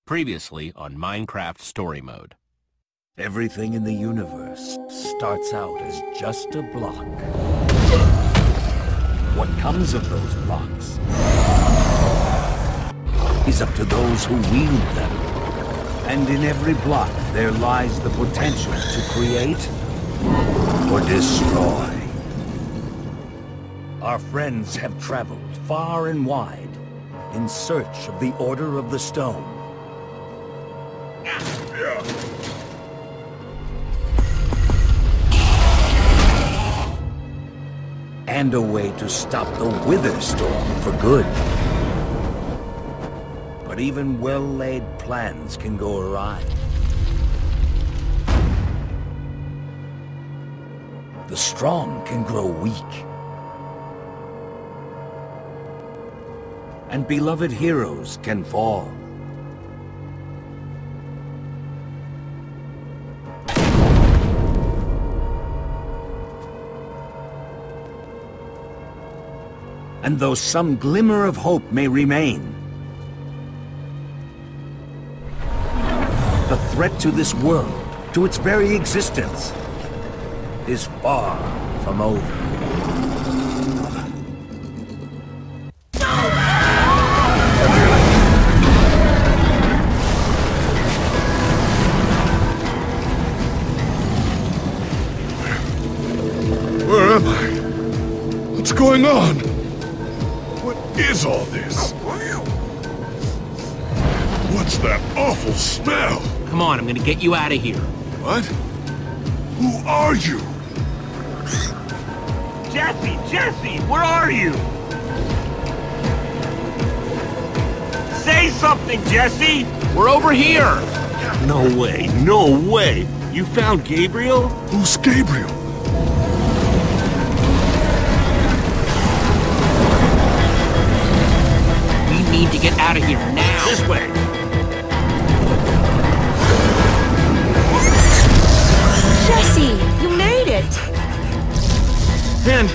Previously on Minecraft Story Mode. Everything in the universe starts out as just a block. What comes of those blocks is up to those who wield them. And in every block there lies the potential to create or destroy. Our friends have traveled far and wide in search of the Order of the Stone. And a way to stop the Wither Storm for good. But even well-laid plans can go awry. The strong can grow weak. And beloved heroes can fall. And though some glimmer of hope may remain, the threat to this world, to its very existence, is far from over. Where am I? What's going on? What is all this? What's that awful smell? Come on, I'm gonna get you out of here. What? Who are you? Jesse, where are you? Say something, Jesse! We're over here! No way! You found Gabriel? Who's Gabriel? We need to get out of here now! This way! Jesse, you made it! And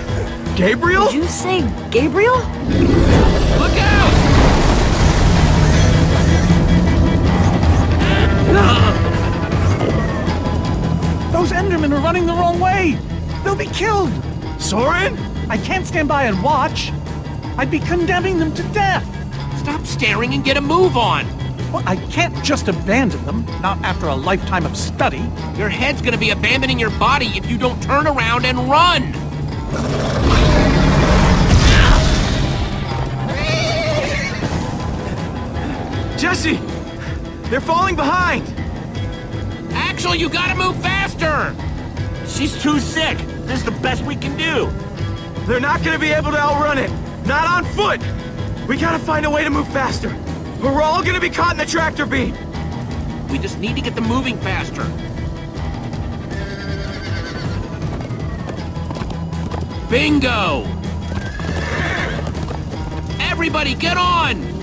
Gabriel? Did you say Gabriel? Look out! Those Endermen are running the wrong way! They'll be killed! Soren? I can't stand by and watch. I'd be condemning them to death. Stop staring and get a move on! Well, I can't just abandon them, not after a lifetime of study. Your head's gonna be abandoning your body if you don't turn around and run! Jesse! They're falling behind! Axel, you gotta move faster! She's too sick! This is the best we can do! They're not gonna be able to outrun it! Not on foot! We gotta find a way to move faster! Or we're all gonna be caught in the tractor beam! We just need to get them moving faster. Bingo! Everybody get on!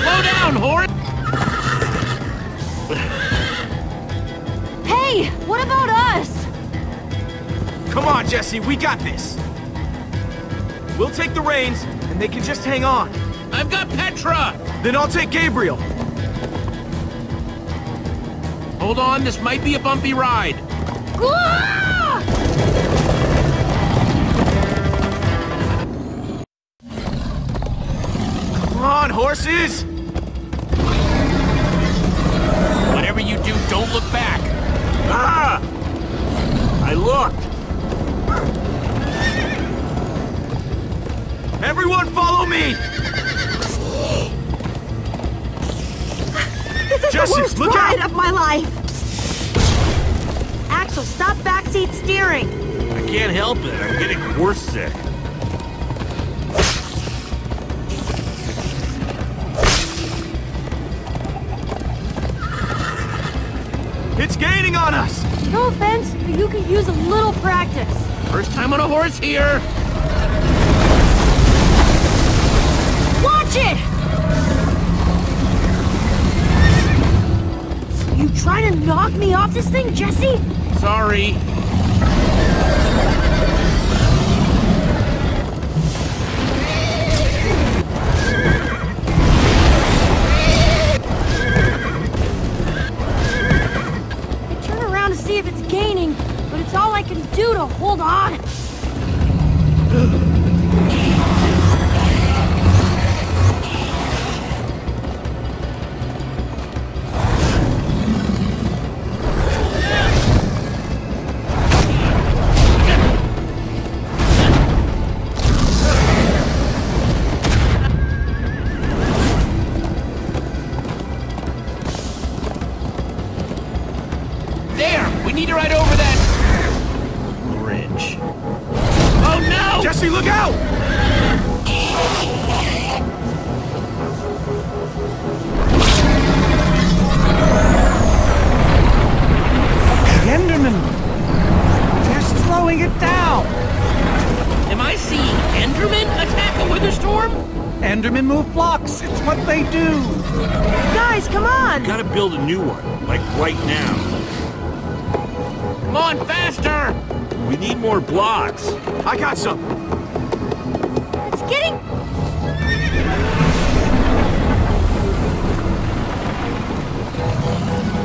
Slow down, Horace! Hey, what about us? Come on, Jesse, we got this! We'll take the reins, and they can just hang on. I've got Petra! Then I'll take Gabriel. Hold on, this might be a bumpy ride. Ah! Come on, horses! Whatever you do, don't look back. Ah! I looked! Everyone follow me! This is Jesse, the worst look ride out! of my life! Axel, stop backseat steering! I can't help it, I'm getting horse sick. It's gaining on us! No offense, but you could use a little practice. First time on a horse here. Watch it! trying to knock me off this thing, Jesse? Sorry. I turn around to see if it's gaining, but it's all I can do to hold on. We need to ride over that bridge. Oh no! Jesse, look out! The Enderman! They're slowing it down! Am I seeing Enderman attack a Witherstorm? Endermen move blocks, it's what they do! Guys, come on! Gotta build a new one, like right now. Come on, faster! We need more blocks. I got some. It's getting...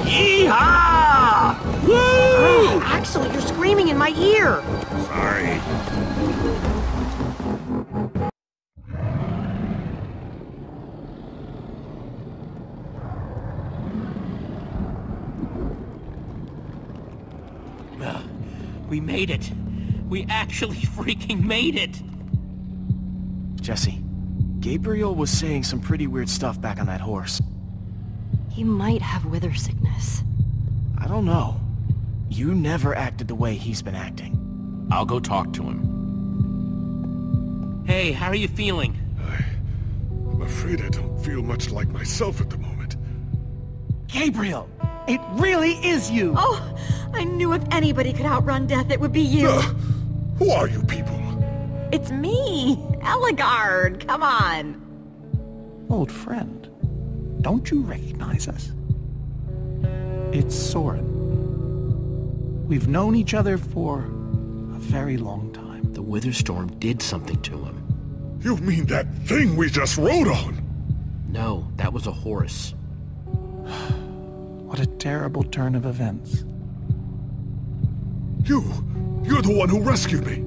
Yeehaw! Woo! Oh, Axel, you're screaming in my ear. Sorry. We made it. We actually freaking made it. Jesse, Gabriel was saying some pretty weird stuff back on that horse. He might have wither sickness. I don't know. You never acted the way he's been acting. I'll go talk to him. Hey, how are you feeling? I'm afraid I don't feel much like myself at the moment. Gabriel! It really is you! Oh, I knew if anybody could outrun death, it would be you. Who are you people? It's me, Eligard. Come on. Old friend, don't you recognize us? It's Soren. We've known each other for a very long time. The Witherstorm did something to him. You mean that thing we just rode on? No, that was a horse. What a terrible turn of events. You're the one who rescued me.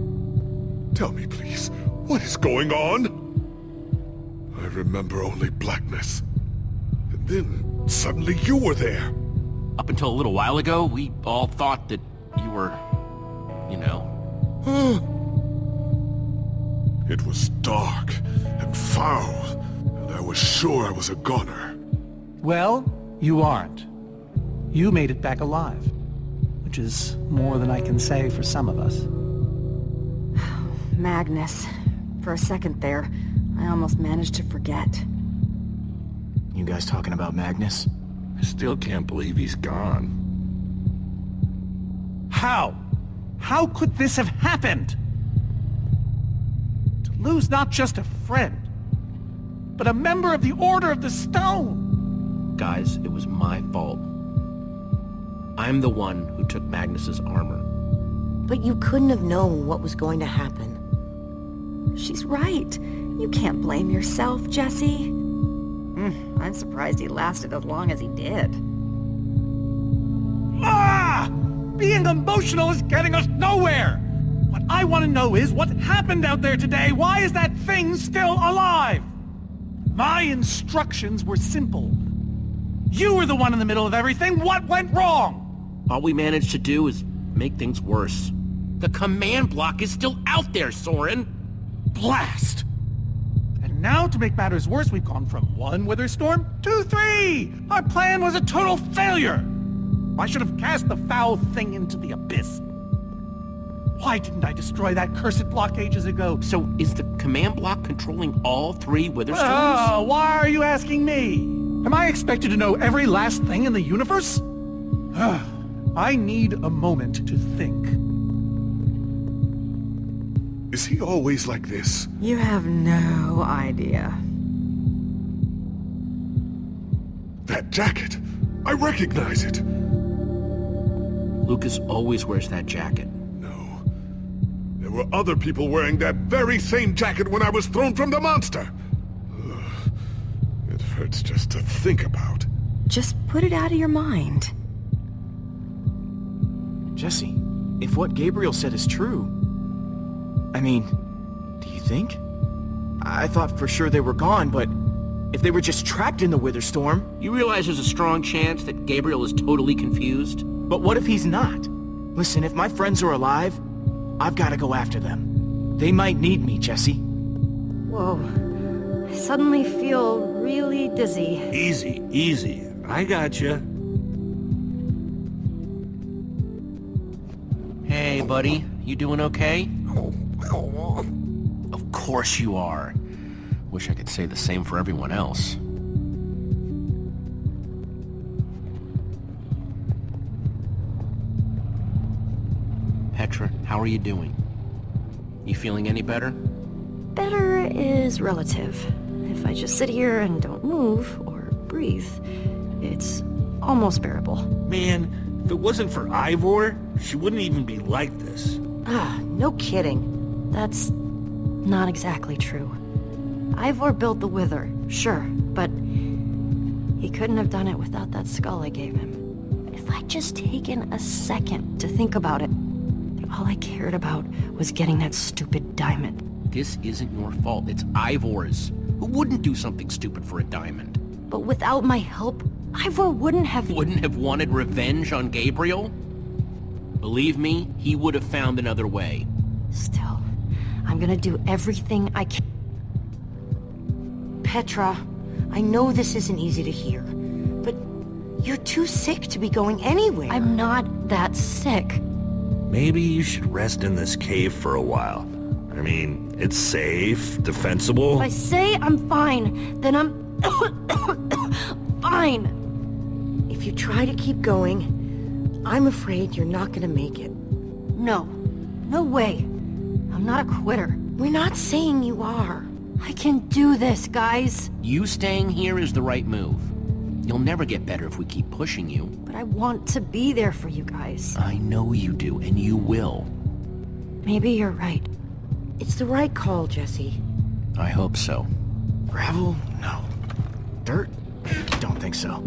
Tell me, please, what is going on? I remember only blackness. And then, suddenly you were there. Up until a little while ago, we all thought that you were, you know. It was dark and foul, and I was sure I was a goner. Well, you aren't. You made it back alive, which is more than I can say for some of us. Magnus. For a second there, I almost managed to forget. You guys talking about Magnus? I still can't believe he's gone. How? How could this have happened? To lose not just a friend, but a member of the Order of the Stone! Guys, it was my fault. I'm the one who took Magnus's armor. But you couldn't have known what was going to happen. She's right. You can't blame yourself, Jesse. I'm surprised he lasted as long as he did. Ah! Being emotional is getting us nowhere! What I want to know is what happened out there today? Why is that thing still alive? My instructions were simple. You were the one in the middle of everything. What went wrong? All we managed to do is make things worse. The command block is still out there, Soren! Blast! And now, to make matters worse, we've gone from 1 Witherstorm to 3! Our plan was a total failure! I should have cast the foul thing into the abyss. Why didn't I destroy that cursed block ages ago? So, is the command block controlling all 3 Witherstorms? Why are you asking me? Am I expected to know every last thing in the universe? I need a moment to think. Is he always like this? You have no idea. That jacket! I recognize it! Lucas always wears that jacket. No. There were other people wearing that very same jacket when I was thrown from the monster. Ugh. It hurts just to think about. Just put it out of your mind. Jesse, if what Gabriel said is true... I mean, do you think? I thought for sure they were gone, but if they were just trapped in the Wither Storm... You realize there's a strong chance that Gabriel is totally confused? But what if he's not? Listen, if my friends are alive, I've got to go after them. They might need me, Jesse. Whoa. I suddenly feel really dizzy. Easy, easy. I gotcha. Hey, buddy. You doing okay? Of course you are. Wish I could say the same for everyone else. Petra, how are you doing? You feeling any better? Better is relative. If I just sit here and don't move or breathe, it's almost bearable. Man, if it wasn't for Ivor, she wouldn't even be like this. No kidding. That's not exactly true. Ivor built the Wither, sure, but he couldn't have done it without that skull I gave him. If I'd just taken a second to think about it, all I cared about was getting that stupid diamond. This isn't your fault, it's Ivor's. Who wouldn't do something stupid for a diamond? But without my help, Ivor wouldn't have... Wouldn't have wanted revenge on Gabriel? Believe me, he would have found another way. Still, I'm gonna do everything I can. Petra, I know this isn't easy to hear, but you're too sick to be going anywhere. I'm not that sick. Maybe you should rest in this cave for a while. I mean, it's safe, defensible. If I say I'm fine, then I'm fine. If you try to keep going, I'm afraid you're not gonna make it. No. No way. I'm not a quitter. We're not saying you are. I can do this, guys. You staying here is the right move. You'll never get better if we keep pushing you. But I want to be there for you guys. I know you do, and you will. Maybe you're right. It's the right call, Jesse. I hope so. Gravel? No. Dirt? Don't think so.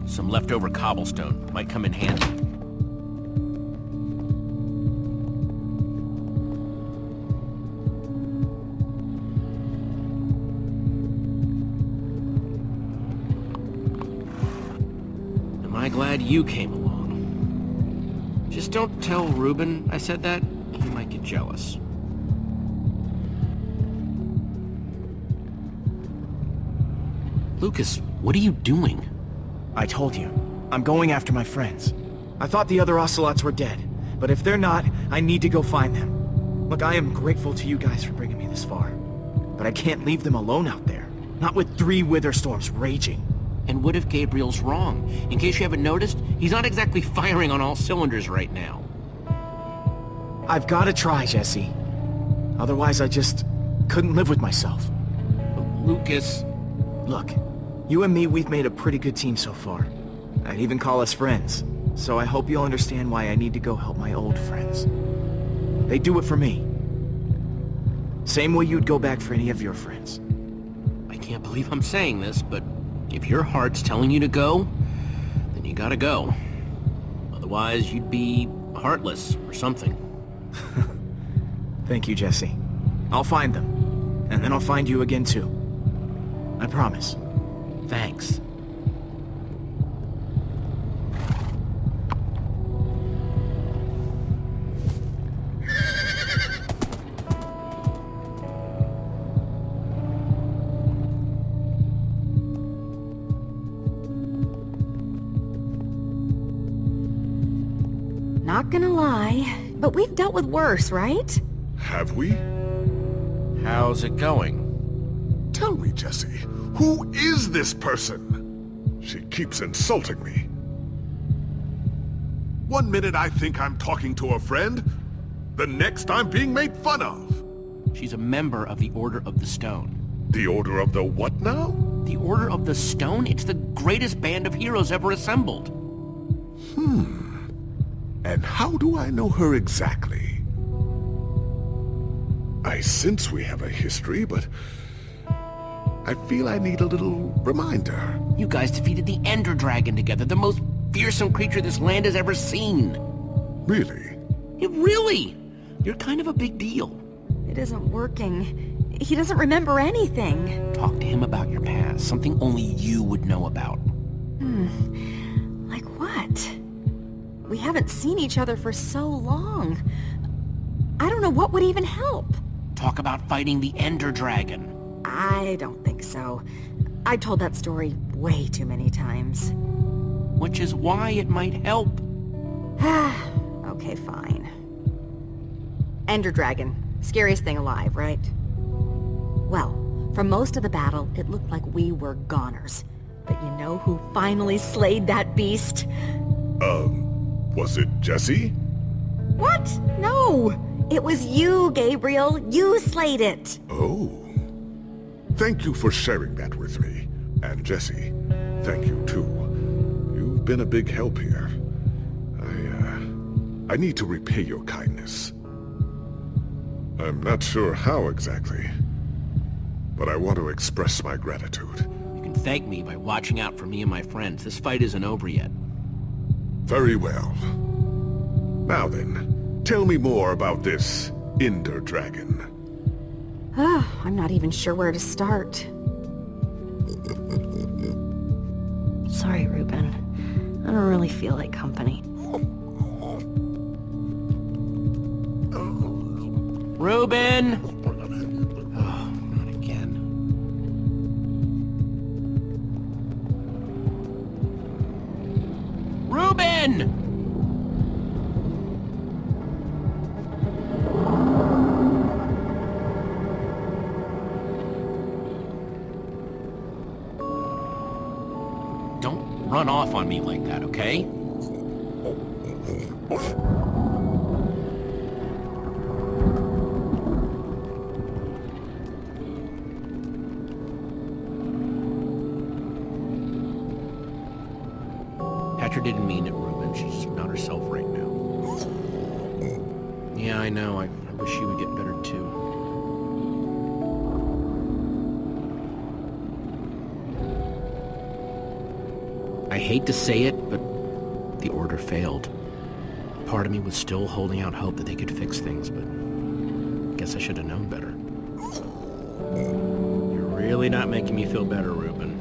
Some leftover cobblestone might come in handy. Am I glad you came along? Just don't tell Reuben I said that. He might get jealous. Lucas, what are you doing? I told you. I'm going after my friends. I thought the other ocelots were dead, but if they're not, I need to go find them. Look, I am grateful to you guys for bringing me this far, but I can't leave them alone out there. Not with 3 wither storms raging. And what if Gabriel's wrong? In case you haven't noticed, he's not exactly firing on all cylinders right now. I've got to try, Jesse. Otherwise, I just couldn't live with myself. Lucas... Look, you and me, we've made a pretty good team so far. I'd even call us friends. So I hope you'll understand why I need to go help my old friends. They do it for me. Same way you'd go back for any of your friends. I can't believe I'm saying this, but if your heart's telling you to go, then you gotta go. Otherwise, you'd be heartless or something. Thank you, Jesse. I'll find them. And then I'll find you again, too. I promise. Thanks. Not gonna lie, but we've dealt with worse, right? Have we? How's it going? Tell me, Jesse, who is this person? She keeps insulting me. One minute I think I'm talking to a friend, the next I'm being made fun of. She's a member of the Order of the Stone. The Order of the what now? The Order of the Stone? It's the greatest band of heroes ever assembled. And how do I know her exactly? I sense we have a history, but I feel I need a little reminder. You guys defeated the Ender Dragon together, the most fearsome creature this land has ever seen. Really? Really? You're kind of a big deal. It isn't working. He doesn't remember anything. Talk to him about your past, something only you would know about. Like what? We haven't seen each other for so long. I don't know what would even help. Talk about fighting the Ender Dragon. I don't think so. I told that story way too many times. Which is why it might help. Okay, fine. Ender Dragon. Scariest thing alive, right? Well, for most of the battle, it looked like we were goners. But you know who finally slayed that beast? Was it Jesse? What? No! It was you, Gabriel. You slayed it. Oh. Thank you for sharing that with me. And Jesse, thank you too. You've been a big help here. I need to repay your kindness. I'm not sure how exactly, but I want to express my gratitude. You can thank me by watching out for me and my friends. This fight isn't over yet. Very well. Now then, tell me more about this Ender Dragon. I'm not even sure where to start. Sorry, Ruben. I don't really feel like company. Ruben! Oh, not again. Ruben! Don't run off on me like that, okay? Patrick didn't mean it, Ruben. She's just not herself right now. Yeah, I know. I wish she would get better, too. I hate to say it, but the Order failed. Part of me was still holding out hope that they could fix things, but I guess I should have known better. You're really not making me feel better, Ruben.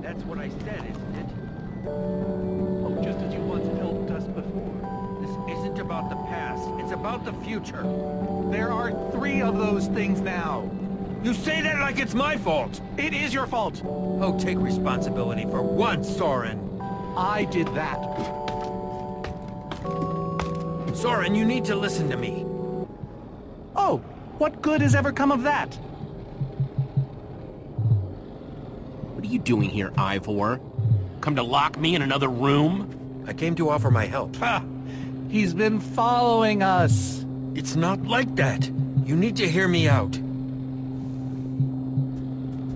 That's what I said, isn't it? Oh, just as you once helped us before. This isn't about the past, it's about the future. There are 3 of those things now. You say that like it's my fault! It is your fault. Oh, take responsibility for once, Soren. I did that. Soren, you need to listen to me. Oh, what good has ever come of that? What are you doing here, Ivor? Come to lock me in another room? I came to offer my help. Ha! He's been following us. It's not like that. You need to hear me out.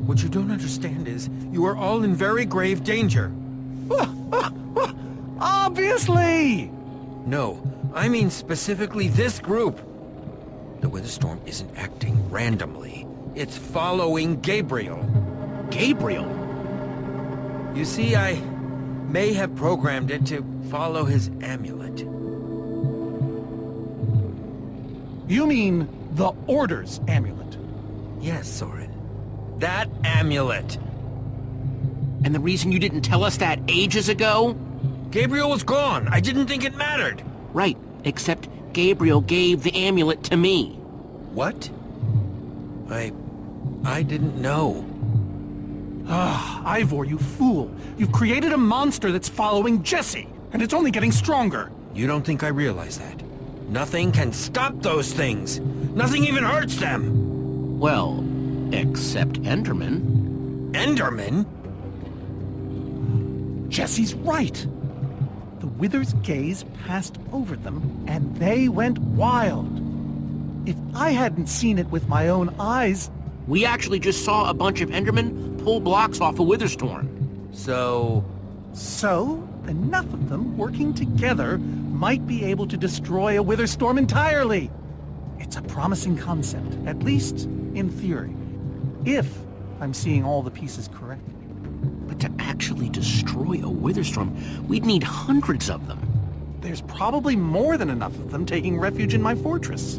What you don't understand is, you are all in very grave danger. Obviously! No, I mean specifically this group. The Witherstorm isn't acting randomly. It's following Gabriel. Gabriel? You see, I may have programmed it to follow his amulet. You mean the Order's amulet? Yes, Soren. That amulet. And the reason you didn't tell us that ages ago? Gabriel was gone. I didn't think it mattered. Right, except Gabriel gave the amulet to me. What? I didn't know. Ah, Ivor, you fool. You've created a monster that's following Jesse, and it's only getting stronger. You don't think I realize that? Nothing can stop those things. Nothing even hurts them. Well, except Enderman. Enderman? Jesse's right. The Wither's gaze passed over them, and they went wild. If I hadn't seen it with my own eyes, We actually just saw a bunch of Endermen pull blocks off a Witherstorm. So, enough of them working together might be able to destroy a Witherstorm entirely. It's a promising concept, at least in theory, if I'm seeing all the pieces correctly. But to actually destroy a Witherstorm, we'd need hundreds of them. There's probably more than enough of them taking refuge in my fortress.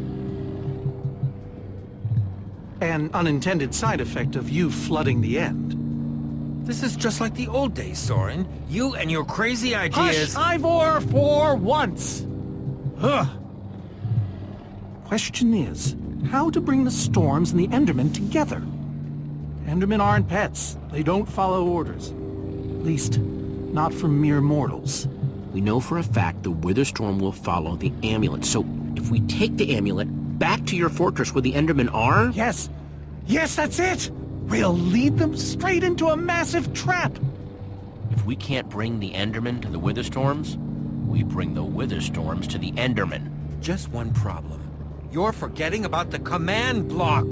An unintended side effect of you flooding the end. this is just like the old days, Soren. You and your crazy ideas... Hush, Ivor, for once! Ugh. Question is, how to bring the Storms and the Endermen together? Endermen aren't pets. They don't follow orders. At least, not from mere mortals. We know for a fact the Witherstorm will follow the amulet, so if we take the amulet back to your fortress where the Endermen are... Yes! Yes, that's it! We'll lead them straight into a massive trap! If we can't bring the Endermen to the Witherstorms, we bring the Witherstorms to the Endermen. Just one problem. You're forgetting about the command block!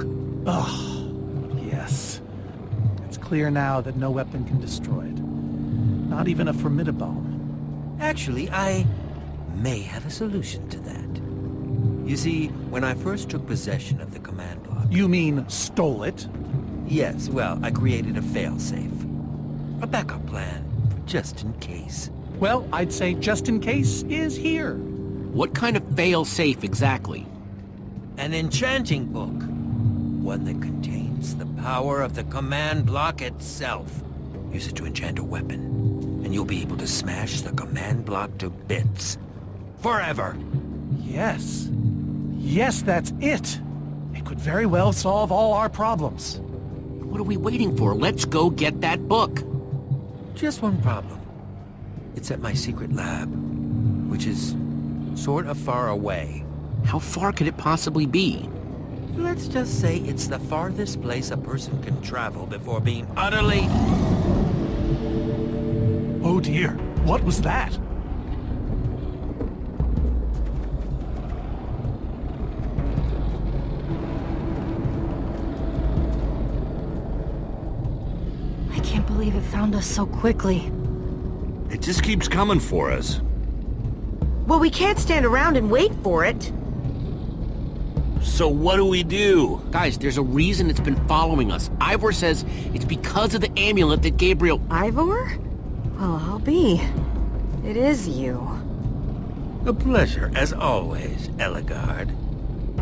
Ugh, yes. It's clear now that no weapon can destroy it. Not even a formidable. Actually, I may have a solution to that. You see, when I first took possession of the command block... You mean stole it? Yes, well, I created a failsafe. A backup plan, for just in case. Well, I'd say just in case is here. What kind of fail-safe exactly? An enchanting book. One that contains the power of the command block itself. Use it to enchant a weapon, and you'll be able to smash the command block to bits. Forever! Yes. Yes, that's it. It could very well solve all our problems. What are we waiting for? Let's go get that book. Just one problem. It's at my secret lab, which is sort of far away. How far could it possibly be? Let's just say it's the farthest place a person can travel before being utterly... Oh dear, what was that? I can't believe it found us so quickly. It just keeps coming for us. Well, we can't stand around and wait for it. So what do we do? Guys, there's a reason it's been following us. Ivor says it's because of the amulet that Gabriel... Ivor? Well, I'll be. It is you. A pleasure, as always, Eligard.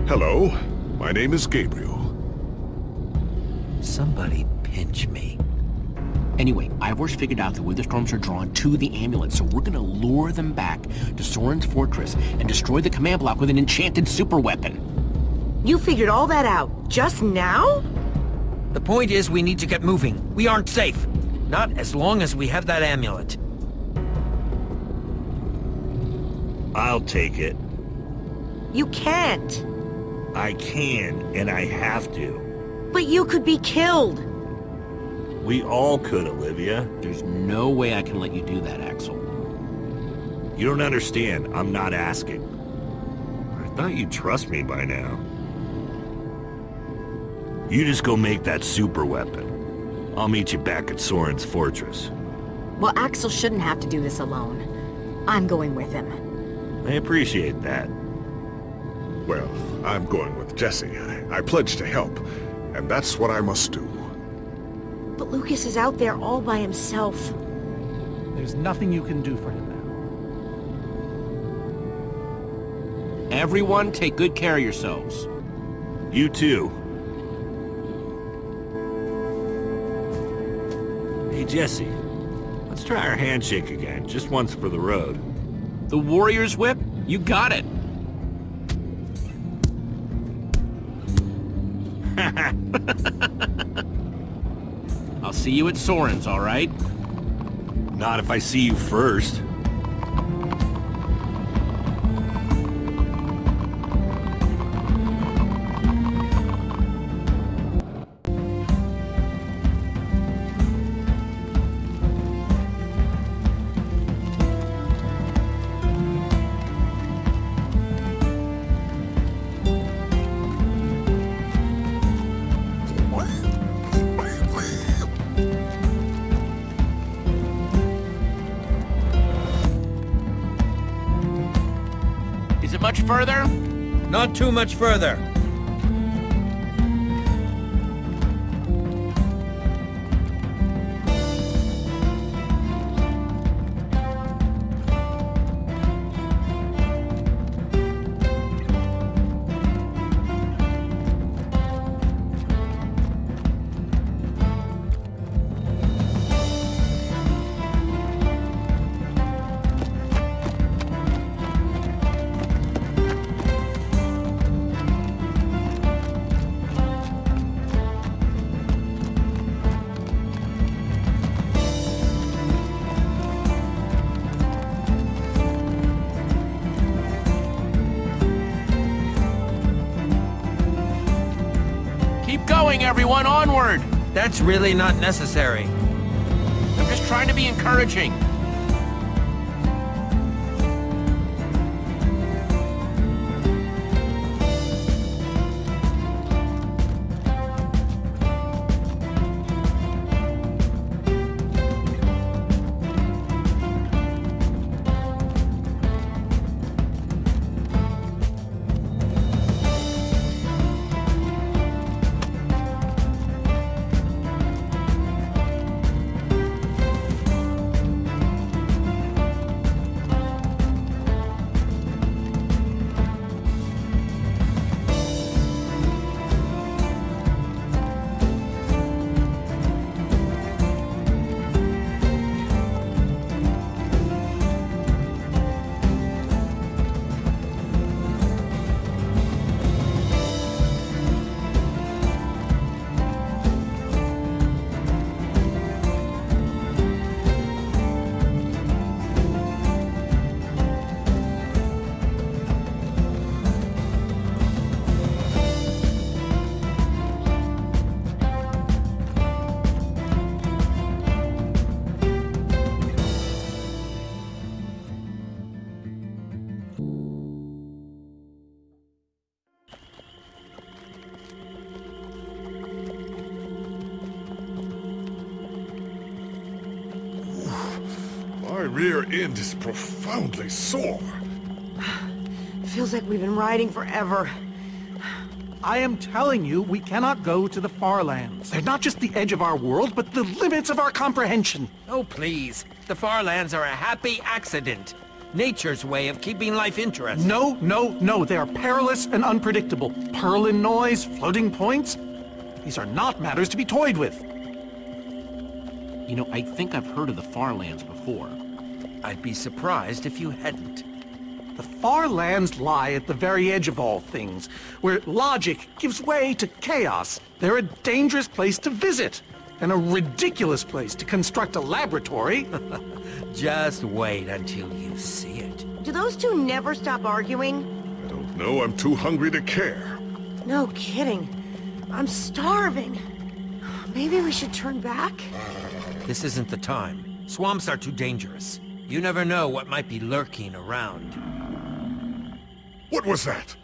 Hello, my name is Gabriel. Somebody pinch me. Anyway, Ivor's figured out the Witherstorms are drawn to the amulet, so we're gonna lure them back to Soren's fortress and destroy the command block with an enchanted super weapon. You figured all that out just now? The point is we need to get moving. We aren't safe. Not as long as we have that amulet. I'll take it. You can't. I can, and I have to. But you could be killed. We all could, Olivia. There's no way I can let you do that, Axel. You don't understand. I'm not asking. I thought you'd trust me by now. You just go make that super weapon. I'll meet you back at Soren's fortress. Well, Axel shouldn't have to do this alone. I'm going with him. I appreciate that. Well, I'm going with Jesse. I pledged to help, and that's what I must do. But Lucas is out there all by himself. There's nothing you can do for him now. Everyone, take good care of yourselves. You too. Hey, Jesse. Let's try our handshake again, just once for the road. The Warrior's Whip? You got it. I'll see you at Soren's, all right? Not if I see you first. further? Not too much further. Everyone, onward! That's really not necessary. I'm just trying to be encouraging. My rear end is profoundly sore. Feels like we've been riding forever. I am telling you, we cannot go to the far lands. They're not just the edge of our world, but the limits of our comprehension. Oh, please. The far lands are a happy accident. Nature's way of keeping life interesting. No, no, no. They are perilous and unpredictable. Purlin noise, floating points. These are not matters to be toyed with. You know, I think I've heard of the far lands before. I'd be surprised if you hadn't. The far lands lie at the very edge of all things, where logic gives way to chaos. They're a dangerous place to visit, and a ridiculous place to construct a laboratory. Just wait until you see it. Do those two never stop arguing? I don't know, I'm too hungry to care. No kidding. I'm starving. Maybe we should turn back? This isn't the time. Swamps are too dangerous. You never know what might be lurking around. What was that?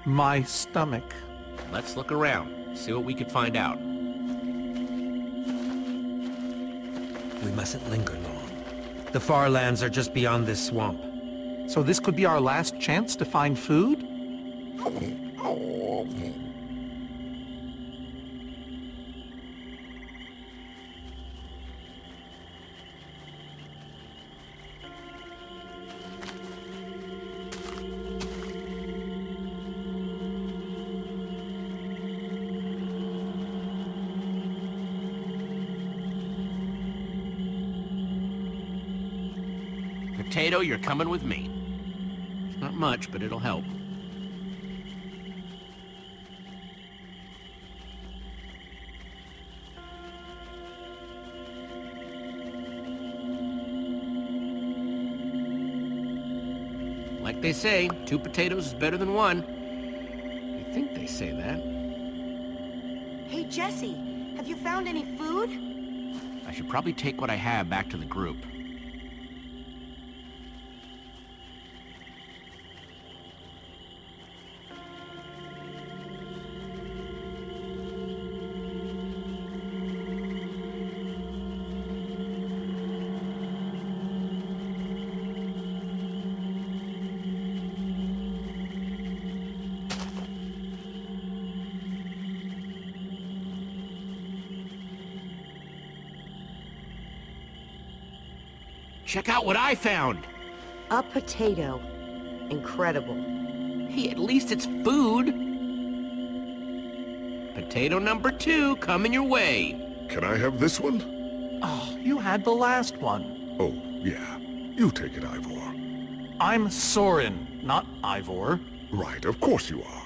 My stomach. Let's look around, see what we could find out. We mustn't linger long. The far lands are just beyond this swamp. So this could be our last chance to find food? Potato, you're coming with me. It's not much, but it'll help. Like they say, 2 potatoes is better than 1. I think they say that. Hey, Jesse, have you found any food? I should probably take what I have back to the group. Check out what I found! A potato. Incredible. Hey, at least it's food. Potato number 2 coming your way. Can I have this one? Oh, you had the last one. Oh, yeah. You take it, Ivor. I'm Soren, not Ivor. Right, of course you are.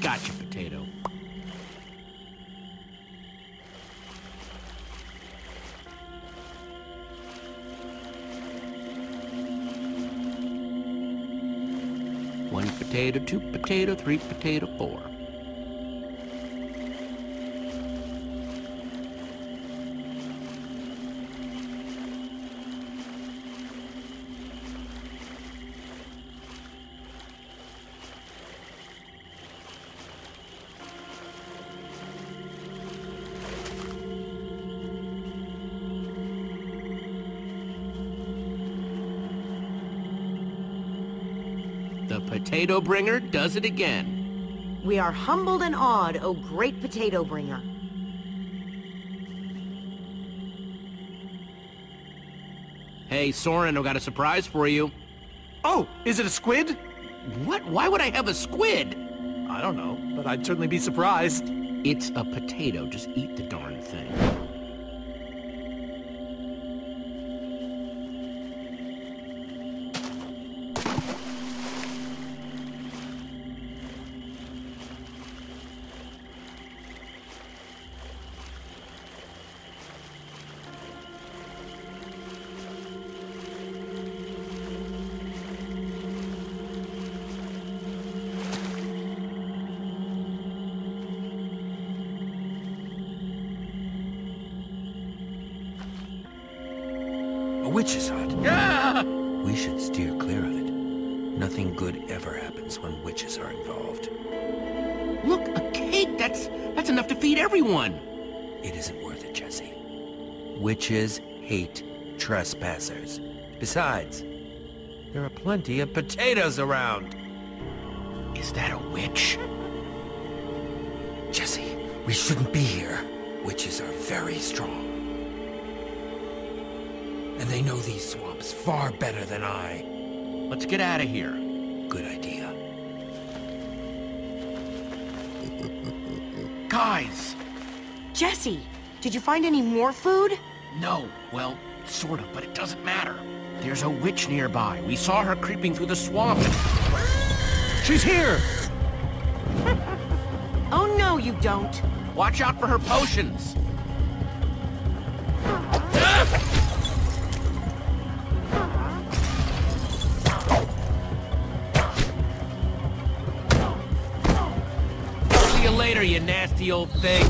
Gotcha, potato. One potato, 2 potato, 3 potato, 4. The potato bringer does it again. We are humbled and awed, O great potato bringer. Hey, Soren, I've got a surprise for you. Oh, is it a squid? What? Why would I have a squid? I don't know, but I'd certainly be surprised. It's a potato. Just eat the darn thing. A witch's hut. Ah! We should steer clear of it. Nothing good ever happens when witches are involved. Look, a cake! That's enough to feed everyone! It isn't worth it, Jesse. Witches hate trespassers. Besides, there are plenty of potatoes around. Is that a witch? Jesse, we shouldn't be here. Witches are very strong. And they know these swamps far better than I. Let's get out of here. Good idea. Guys! Jesse, did you find any more food? No, well, sort of, but it doesn't matter. There's a witch nearby. We saw her creeping through the swamp. She's here! Oh no, you don't. Watch out for her potions. See you later, you nasty old thing.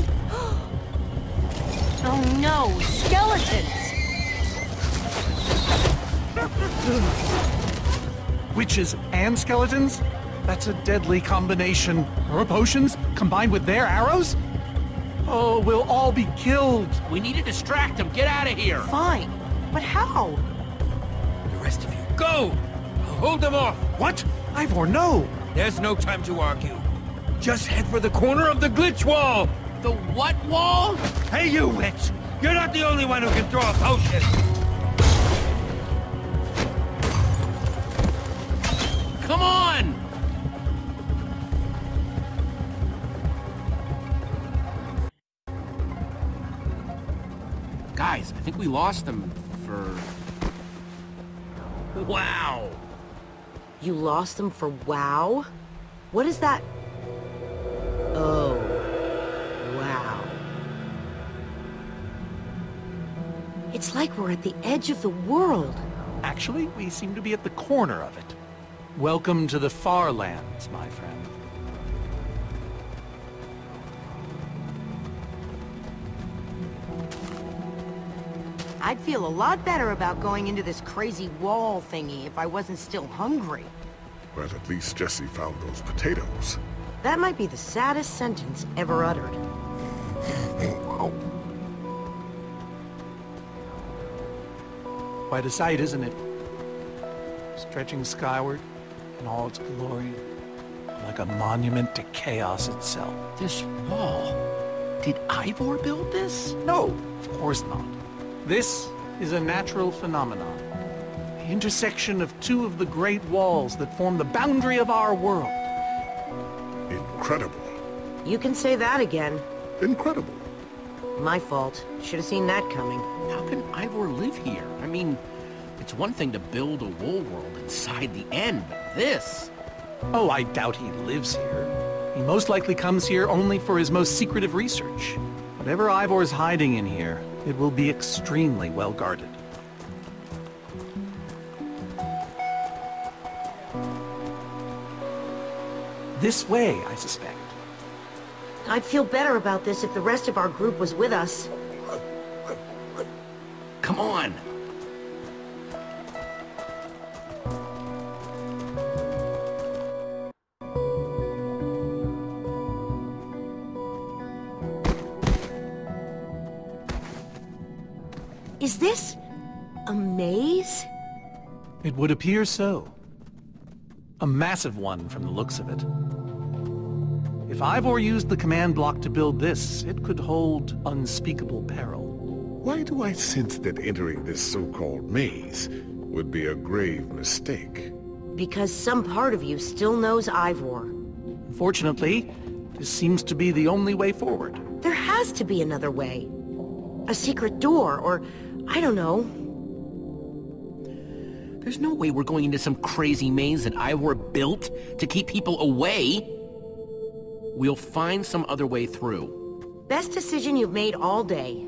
Oh no, skeletons! Witches and skeletons? That's a deadly combination. Her potions combined with their arrows? Oh, we'll all be killed. We need to distract them. Get out of here. Fine, but how? The rest of you, go! I'll hold them off. What? Ivor, no! There's no time to argue. Just head for the corner of the glitch wall! The what wall? Hey, you witch! You're not the only one who can throw a potion! Come on! Guys, I think we lost them for... Wow! You lost them for WoW? What is that? Oh, wow. It's like we're at the edge of the world. Actually, we seem to be at the corner of it. Welcome to the far lands, my friend. I'd feel a lot better about going into this crazy wall thingy if I wasn't still hungry. Well, at least Jesse found those potatoes. That might be the saddest sentence ever uttered. Quite a sight, isn't it? Stretching skyward in all its glory, like a monument to chaos itself. This wall... Did Ivor build this? No, of course not. This is a natural phenomenon. The intersection of two of the great walls that form the boundary of our world. Incredible. You can say that again. Incredible. My fault. Should have seen that coming. How can Ivor live here? I mean, it's one thing to build a wool world inside the end, but this... Oh, I doubt he lives here. He most likely comes here only for his most secretive research. Whatever Ivor's hiding in here, it will be extremely well guarded. This way, I suspect. I'd feel better about this if the rest of our group was with us. Come on! Is this... a maze? It would appear so. A massive one from the looks of it. If Ivor used the command block to build this, it could hold unspeakable peril. Why do I sense that entering this so-called maze would be a grave mistake? Because some part of you still knows Ivor. Unfortunately, this seems to be the only way forward. There has to be another way. A secret door, or... I don't know. There's no way we're going into some crazy maze that Ivor built to keep people away. We'll find some other way through. Best decision you've made all day.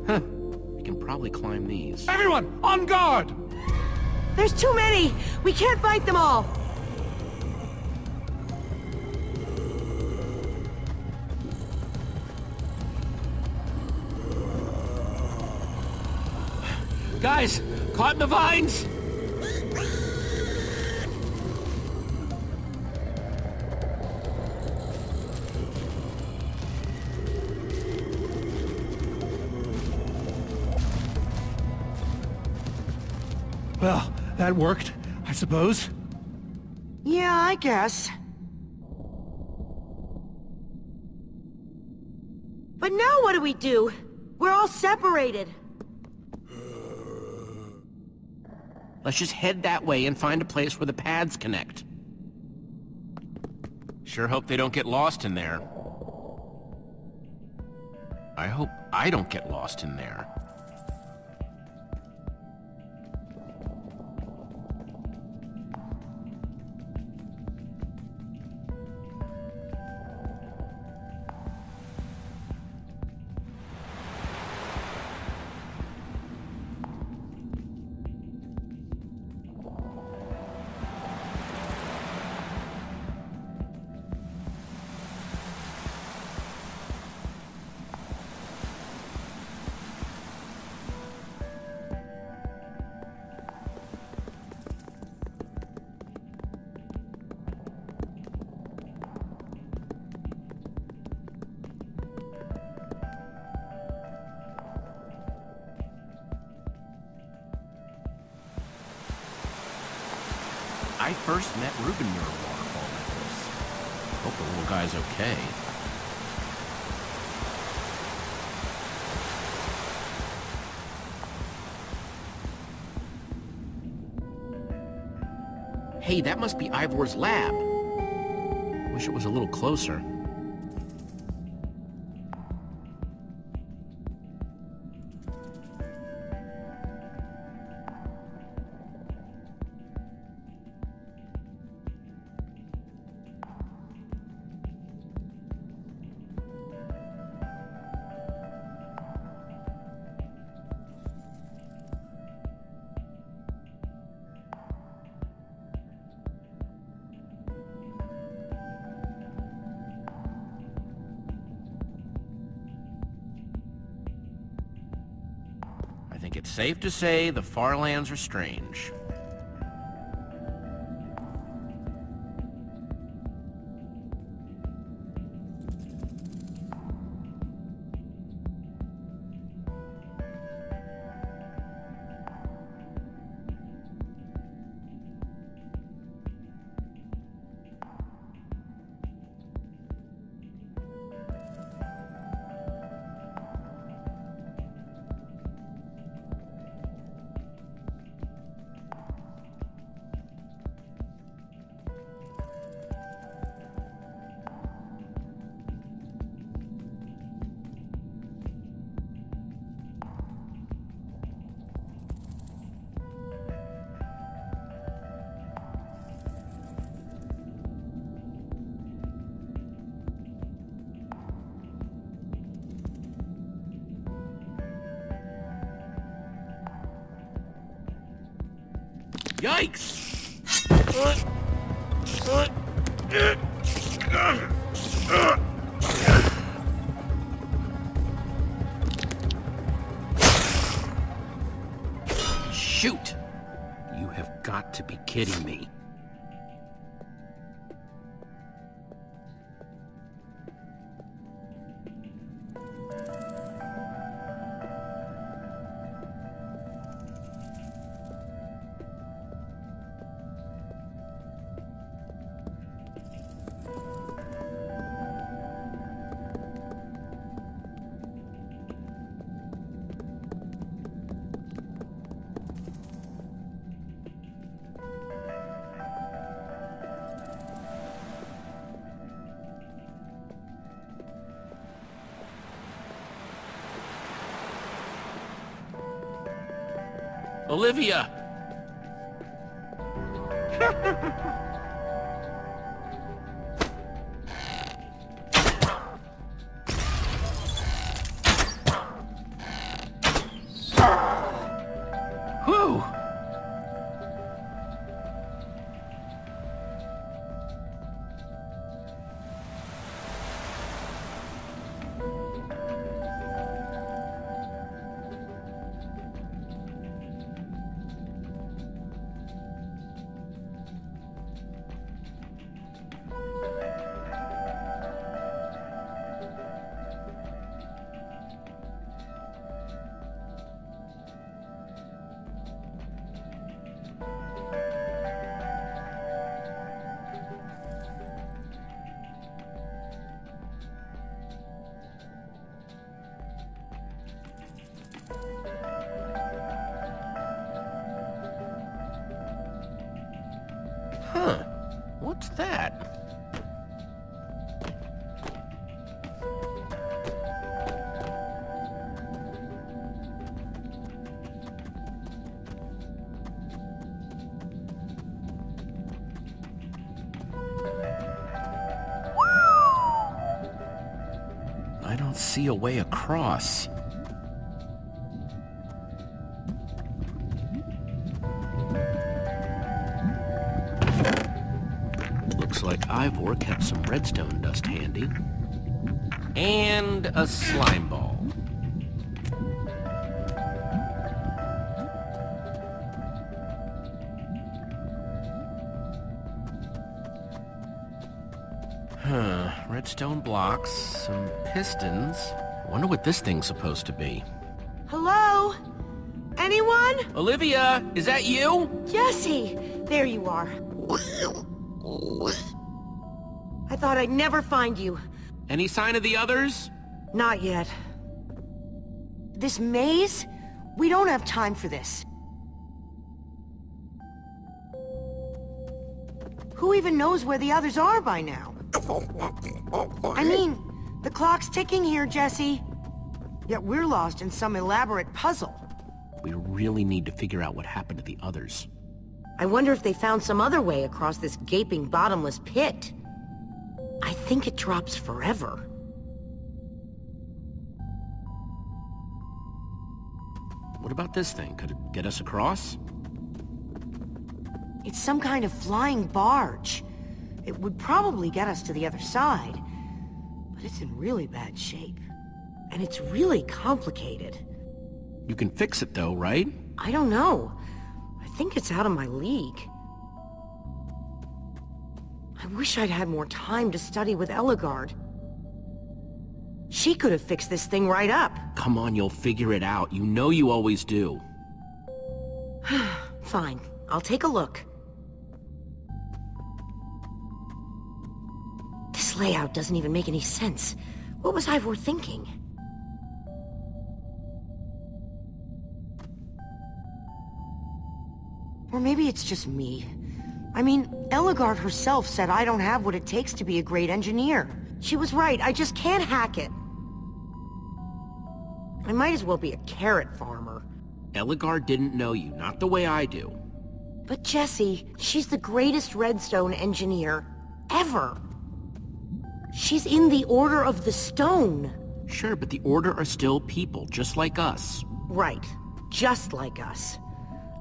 Huh. We can probably climb these. Everyone, on guard! There's too many! We can't fight them all! Guys, caught in the vines! Well, that worked, I suppose. Yeah, I guess. But now what do we do? We're all separated. Let's just head that way and find a place where the paths connect. Sure hope they don't get lost in there. I hope I don't get lost in there. I first met Reuben near a waterfall like this. Hope the little guy's okay. Hey, that must be Ivor's lab. Wish it was a little closer. think it's safe to say the far lands are strange. Yikes! Shoot! You have got to be kidding me. Olivia! Whew! Huh. What's that? I don't see a way across. Looks like Ivor kept some redstone dust handy. And a slime ball. Huh, redstone blocks, some pistons. I wonder what this thing's supposed to be. Hello? Anyone? Olivia, is that you? Jesse! There you are. I thought I'd never find you. Any sign of the others? Not yet. This maze? We don't have time for this. Who even knows where the others are by now? I mean, the clock's ticking here, Jesse. Yet we're lost in some elaborate puzzle. We really need to figure out what happened to the others. I wonder if they found some other way across this gaping bottomless pit. I think it drops forever. What about this thing? Could it get us across? It's some kind of flying barge. It would probably get us to the other side. But it's in really bad shape. And it's really complicated. You can fix it though, right? I don't know. I think it's out of my league. I wish I'd had more time to study with Ellegaard. She could have fixed this thing right up. Come on, you'll figure it out. You know you always do. Fine. I'll take a look. This layout doesn't even make any sense. What was Ivor thinking? Or maybe it's just me. I mean, Ellegaard herself said I don't have what it takes to be a great engineer. She was right, I just can't hack it. I might as well be a carrot farmer. Ellegaard didn't know you, not the way I do. But Jessie, she's the greatest redstone engineer ever. She's in the Order of the Stone. Sure, but the Order are still people, just like us. Right, just like us.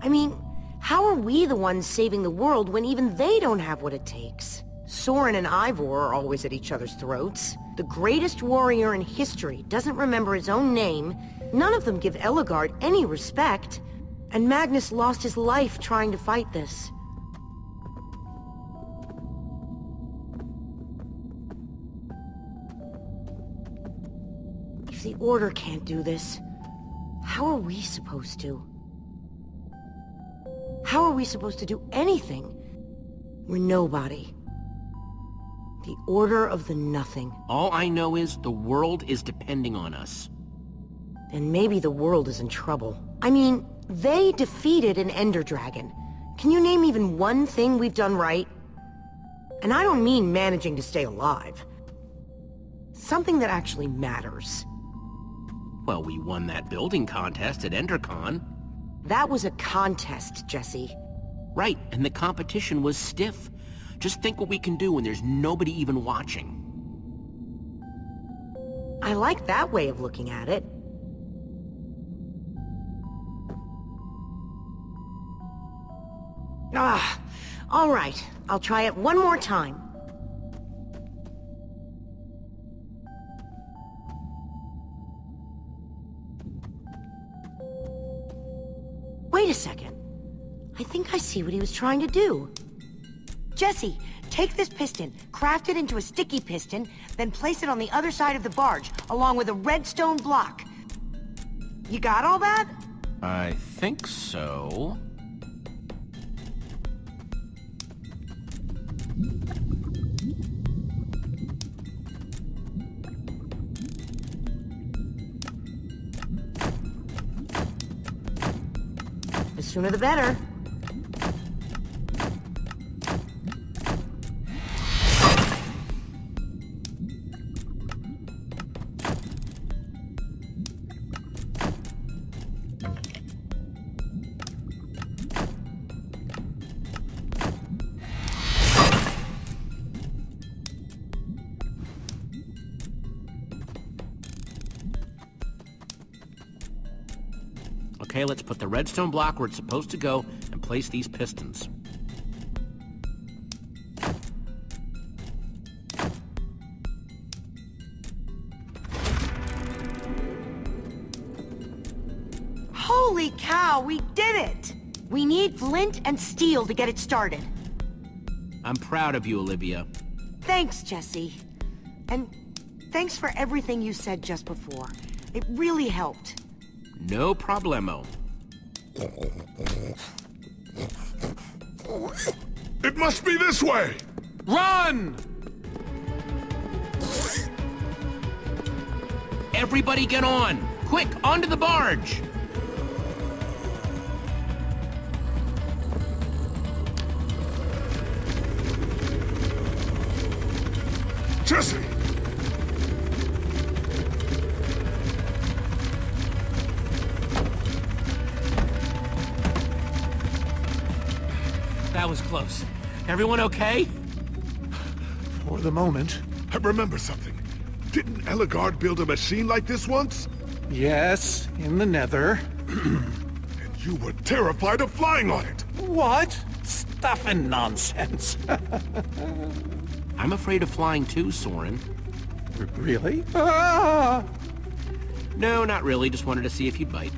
I mean, how are we the ones saving the world when even they don't have what it takes? Soren and Ivor are always at each other's throats. The greatest warrior in history doesn't remember his own name. None of them give Ellegaard any respect. And Magnus lost his life trying to fight this. If the Order can't do this, how are we supposed to? How are we supposed to do anything? We're nobody. The Order of the Nothing. All I know is the world is depending on us. And maybe the world is in trouble. I mean, they defeated an Ender Dragon. Can you name even one thing we've done right? And I don't mean managing to stay alive. Something that actually matters. Well, we won that building contest at EnderCon. That was a contest, Jesse. Right, and the competition was stiff. Just think what we can do when there's nobody even watching. I like that way of looking at it. All right. I'll try it one more time. Wait a second. I think I see what he was trying to do. Jesse, take this piston, craft it into a sticky piston, then place it on the other side of the barge, along with a redstone block. You got all that? I think so. The sooner the better. Okay, let's put the redstone block where it's supposed to go and place these pistons. Holy cow, we did it! We need flint and steel to get it started. I'm proud of you, Olivia. Thanks, Jesse. And thanks for everything you said just before. It really helped. No problemo. It must be this way! Run! Everybody get on! Quick, onto the barge! Jesse! That was close. Everyone okay? For the moment. I remember something. Didn't Ellegaard build a machine like this once? Yes, in the Nether. And you were terrified of flying on it. What? Stuff and nonsense. I'm afraid of flying too, Soren. Really? Ah! No, not really. Just wanted to see if you'd bite.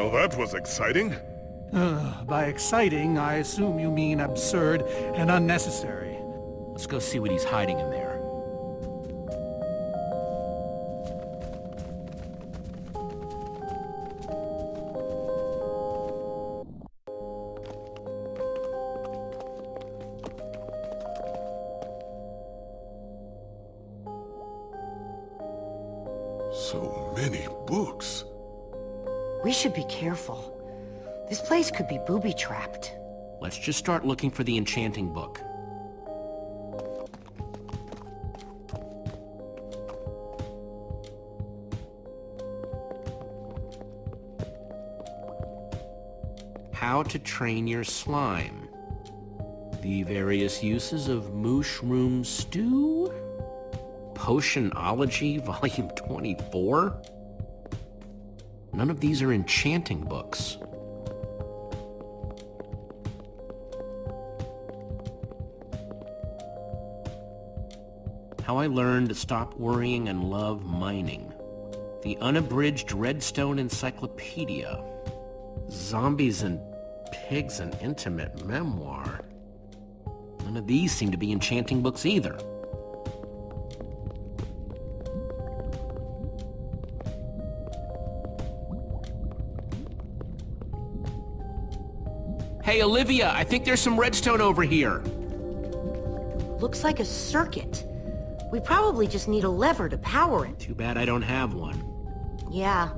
Well, that was exciting. By exciting, I assume you mean absurd and unnecessary. Let's go see what he's hiding in there. So many books. We should be careful. This place could be booby-trapped. Let's just start looking for the enchanting book. How to train your slime. The various uses of mushroom stew? Potionology, volume 24? None of these are enchanting books. How I Learned to Stop Worrying and Love Mining. The Unabridged Redstone Encyclopedia. Zombies and Pigs, an Intimate Memoir. None of these seem to be enchanting books either. Hey, Olivia, I think there's some redstone over here. Looks like a circuit. We probably just need a lever to power it. Too bad I don't have one. Yeah.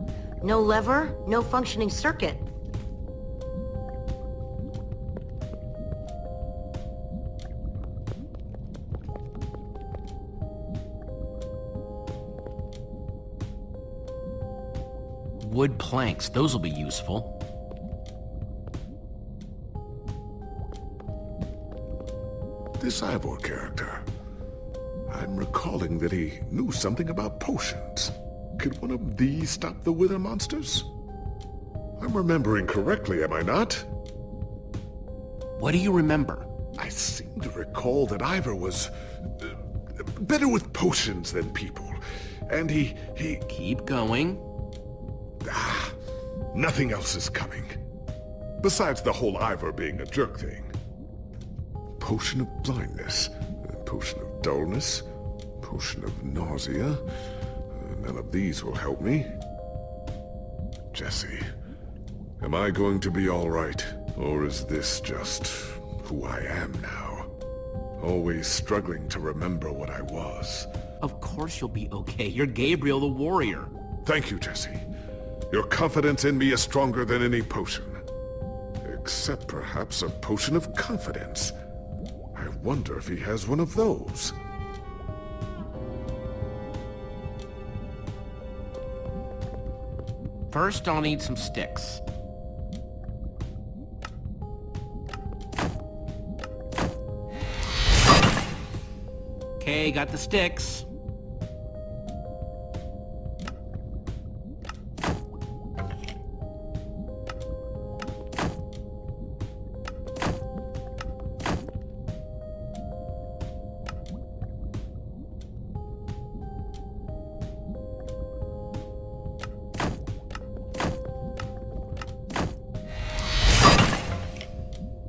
No lever, no functioning circuit. Wood planks, those will be useful. This Ivor character. I'm recalling that he knew something about potions. Could one of these stop the wither monsters? I'm remembering correctly, am I not? What do you remember? I seem to recall that Ivor was better with potions than people. And he... Keep going. Nothing else is coming. Besides the whole Ivor being a jerk thing. Potion of blindness, potion of dullness, potion of nausea. None of these will help me. Jesse, am I going to be all right? Or is this just who I am now? Always struggling to remember what I was. Of course you'll be okay. You're Gabriel the warrior. Thank you, Jesse. Your confidence in me is stronger than any potion. Except perhaps a potion of confidence. I wonder if he has one of those. First, I'll need some sticks. Okay, got the sticks.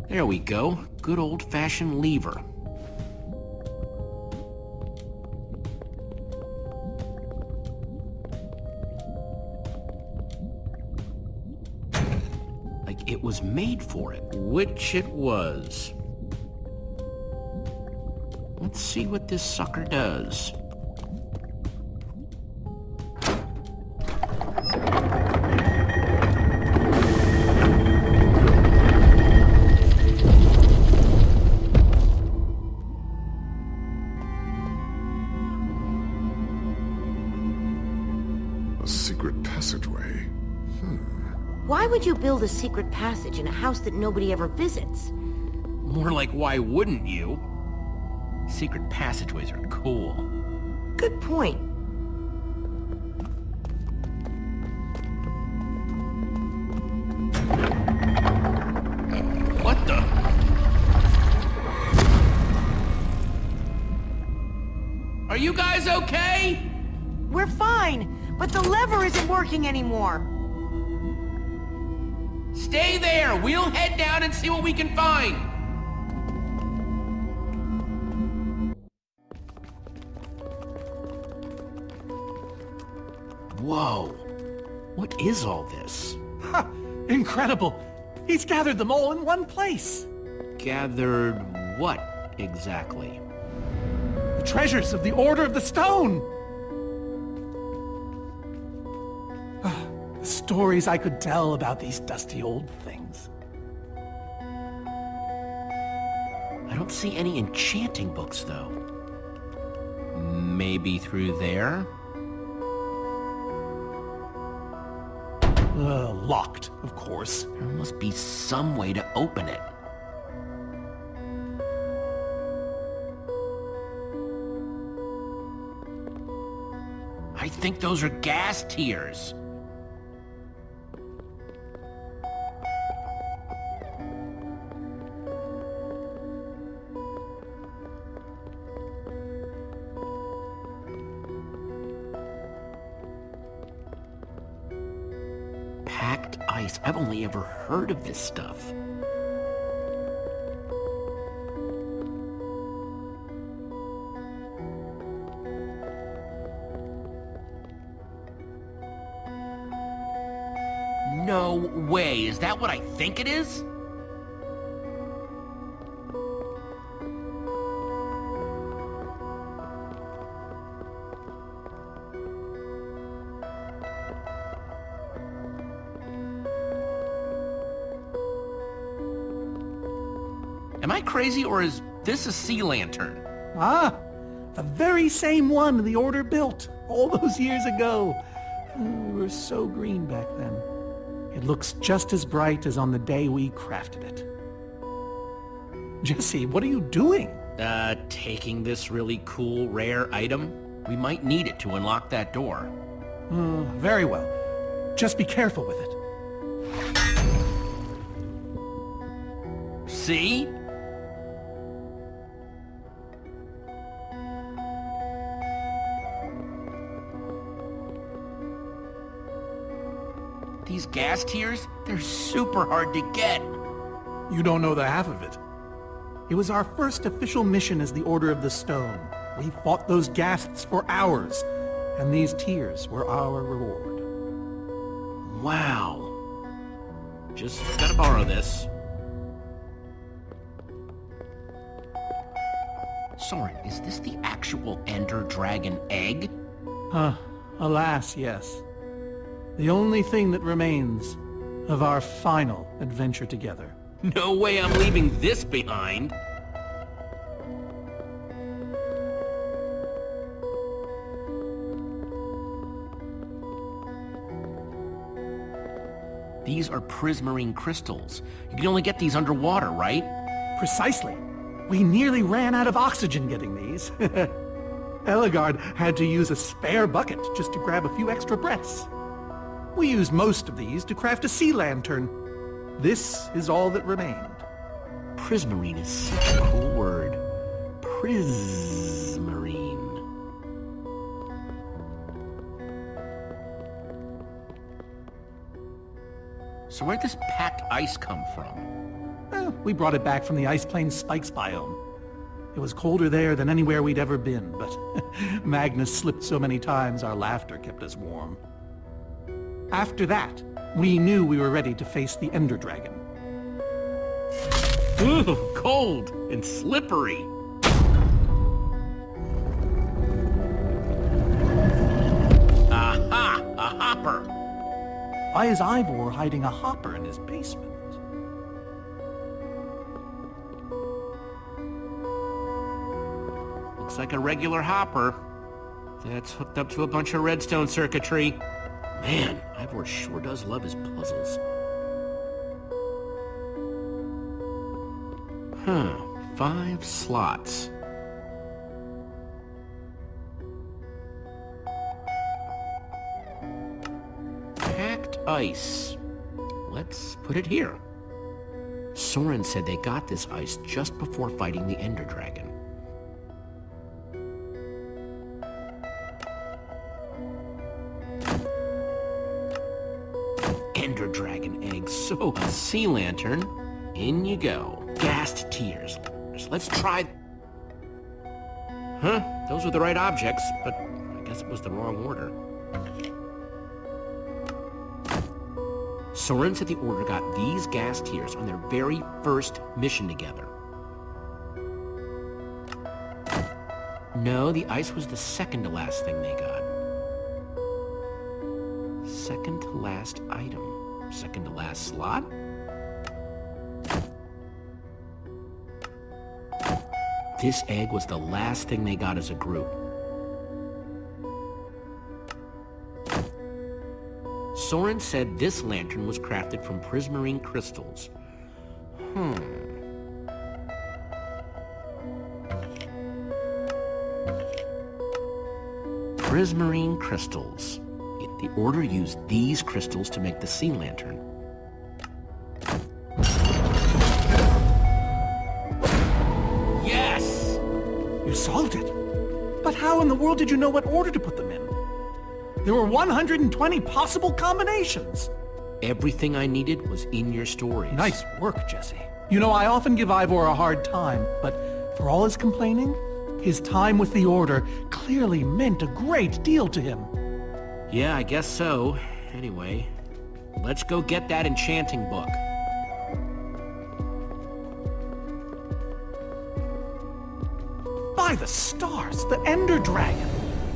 There we go. Good old-fashioned lever. Like it was made for it, which it was. Let's see what this sucker does. Why would you build a secret passage in a house that nobody ever visits? More like, why wouldn't you? Secret passageways are cool. Good point. What the? Are you guys okay? We're fine, but the lever isn't working anymore. Stay there! We'll head down and see what we can find! Whoa! What is all this? Ha! Incredible! He's gathered them all in one place! Gathered what, exactly? The treasures of the Order of the Stone! The stories I could tell about these dusty old things. I don't see any enchanting books, though. Maybe through there? Locked, of course. There must be some way to open it. I think those are gas tears. Packed ice. I've only ever heard of this stuff. No way. Is that what I think it is? Am I crazy, or is this a sea lantern? Ah! The very same one the Order built all those years ago. We were so green back then. It looks just as bright as on the day we crafted it. Jesse, what are you doing? Taking this really cool, rare item. We might need it to unlock that door. Very well. Just be careful with it. See? These gas tears, they're super hard to get. You don't know the half of it. It was our first official mission as the Order of the Stone. We fought those ghasts for hours, and these tears were our reward. Wow. Just gotta borrow this. Soren, is this the actual Ender Dragon egg? Alas, yes. The only thing that remains of our final adventure together. No way I'm leaving this behind. These are prismarine crystals. You can only get these underwater, right? Precisely. We nearly ran out of oxygen getting these. Eligard had to use a spare bucket just to grab a few extra breaths. We used most of these to craft a sea lantern. This is all that remained. Prismarine is such a cool word. Prismarine. So where'd this packed ice come from? Well, we brought it back from the Ice Plains Spikes biome. It was colder there than anywhere we'd ever been, but Magnus slipped so many times our laughter kept us warm. After that, we knew we were ready to face the Ender Dragon. Ooh, cold and slippery. Aha! A hopper! Why is Ivor hiding a hopper in his basement? Looks like a regular hopper. That's hooked up to a bunch of redstone circuitry. Man, Ivor sure does love his puzzles. Huh, 5 slots. Packed ice. Let's put it here. Soren said they got this ice just before fighting the Ender Dragon. And Ender Dragon egg, so a sea lantern. In you go. Gassed tears. Let's try... Huh, those were the right objects, but I guess it was the wrong order. Soren said the Order got these gas tears on their very first mission together. No, the ice was the second to last thing they got. Second to last item. Second to last slot? This egg was the last thing they got as a group. Soren said this lantern was crafted from prismarine crystals. Prismarine crystals. The Order used these crystals to make the sea lantern. Yes! You solved it. But how in the world did you know what order to put them in? There were 120 possible combinations. Everything I needed was in your stories. Nice work, Jesse. You know, I often give Ivor a hard time, but for all his complaining, his time with the Order clearly meant a great deal to him. Yeah, I guess so. Anyway, let's go get that enchanting book. By the stars, the Ender Dragon!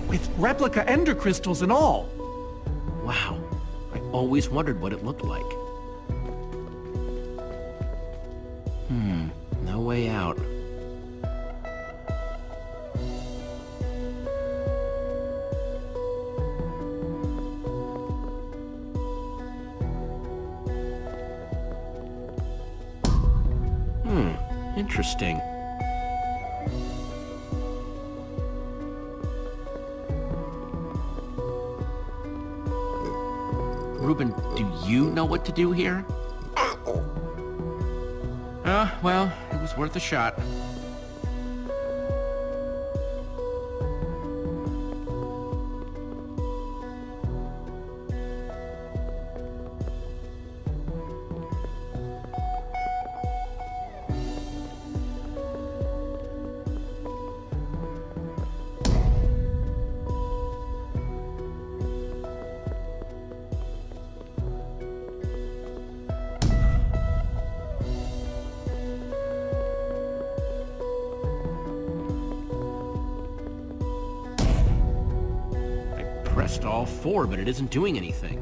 With replica Ender crystals and all. Wow, I always wondered what it looked like. No way out. Interesting. Reuben, do you know what to do here? Well, it was worth a shot. Pressed all four, but it isn't doing anything.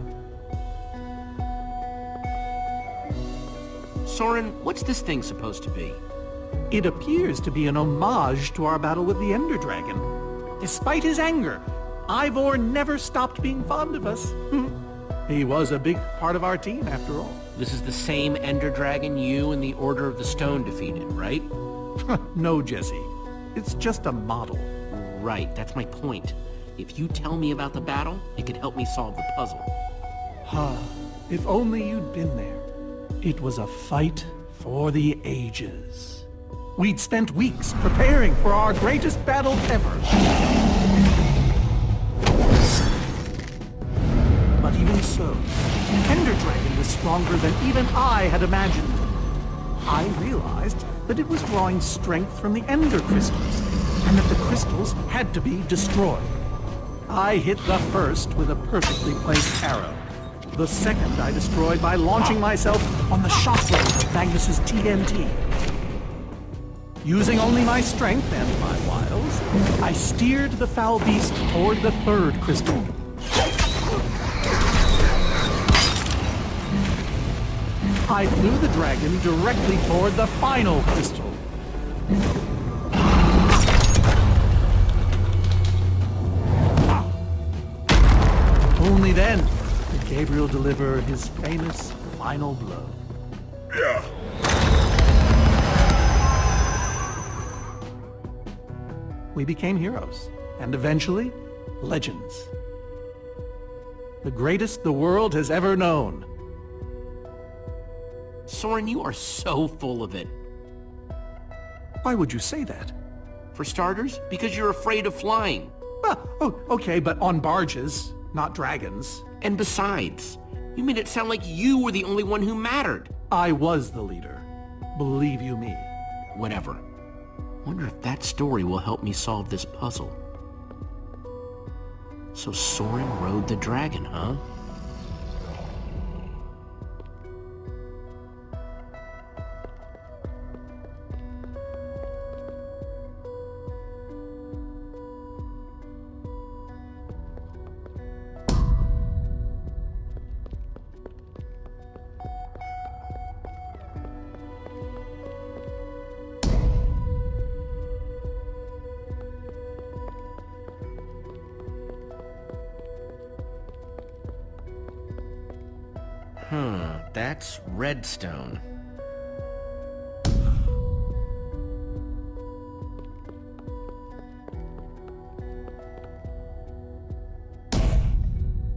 Soren, what's this thing supposed to be? It appears to be an homage to our battle with the Ender Dragon. Despite his anger, Ivor never stopped being fond of us. He was a big part of our team, after all. This is the same Ender Dragon you and the Order of the Stone defeated, right? No, Jesse. It's just a model. Right, that's my point. If you tell me about the battle, it could help me solve the puzzle. If only you'd been there. It was a fight for the ages. We'd spent weeks preparing for our greatest battle ever. But even so, the Ender Dragon was stronger than even I had imagined. I realized that it was drawing strength from the Ender crystals, and that the crystals had to be destroyed. I hit the first with a perfectly placed arrow. The second I destroyed by launching myself on the shockwave of Magnus's TNT. Using only my strength and my wiles, I steered the foul beast toward the third crystal. I flew the dragon directly toward the final crystal. Only then did Gabriel deliver his famous final blow. Yeah. We became heroes, and eventually, legends. The greatest the world has ever known. Soren, you are so full of it. Why would you say that? For starters, because you're afraid of flying. Oh, okay, but on barges, not dragons. And besides, You made it sound like you were the only one who mattered. I was the leader. Believe you me. Whatever. Wonder if that story will help me solve this puzzle. So Soren rode the dragon, huh? That's redstone.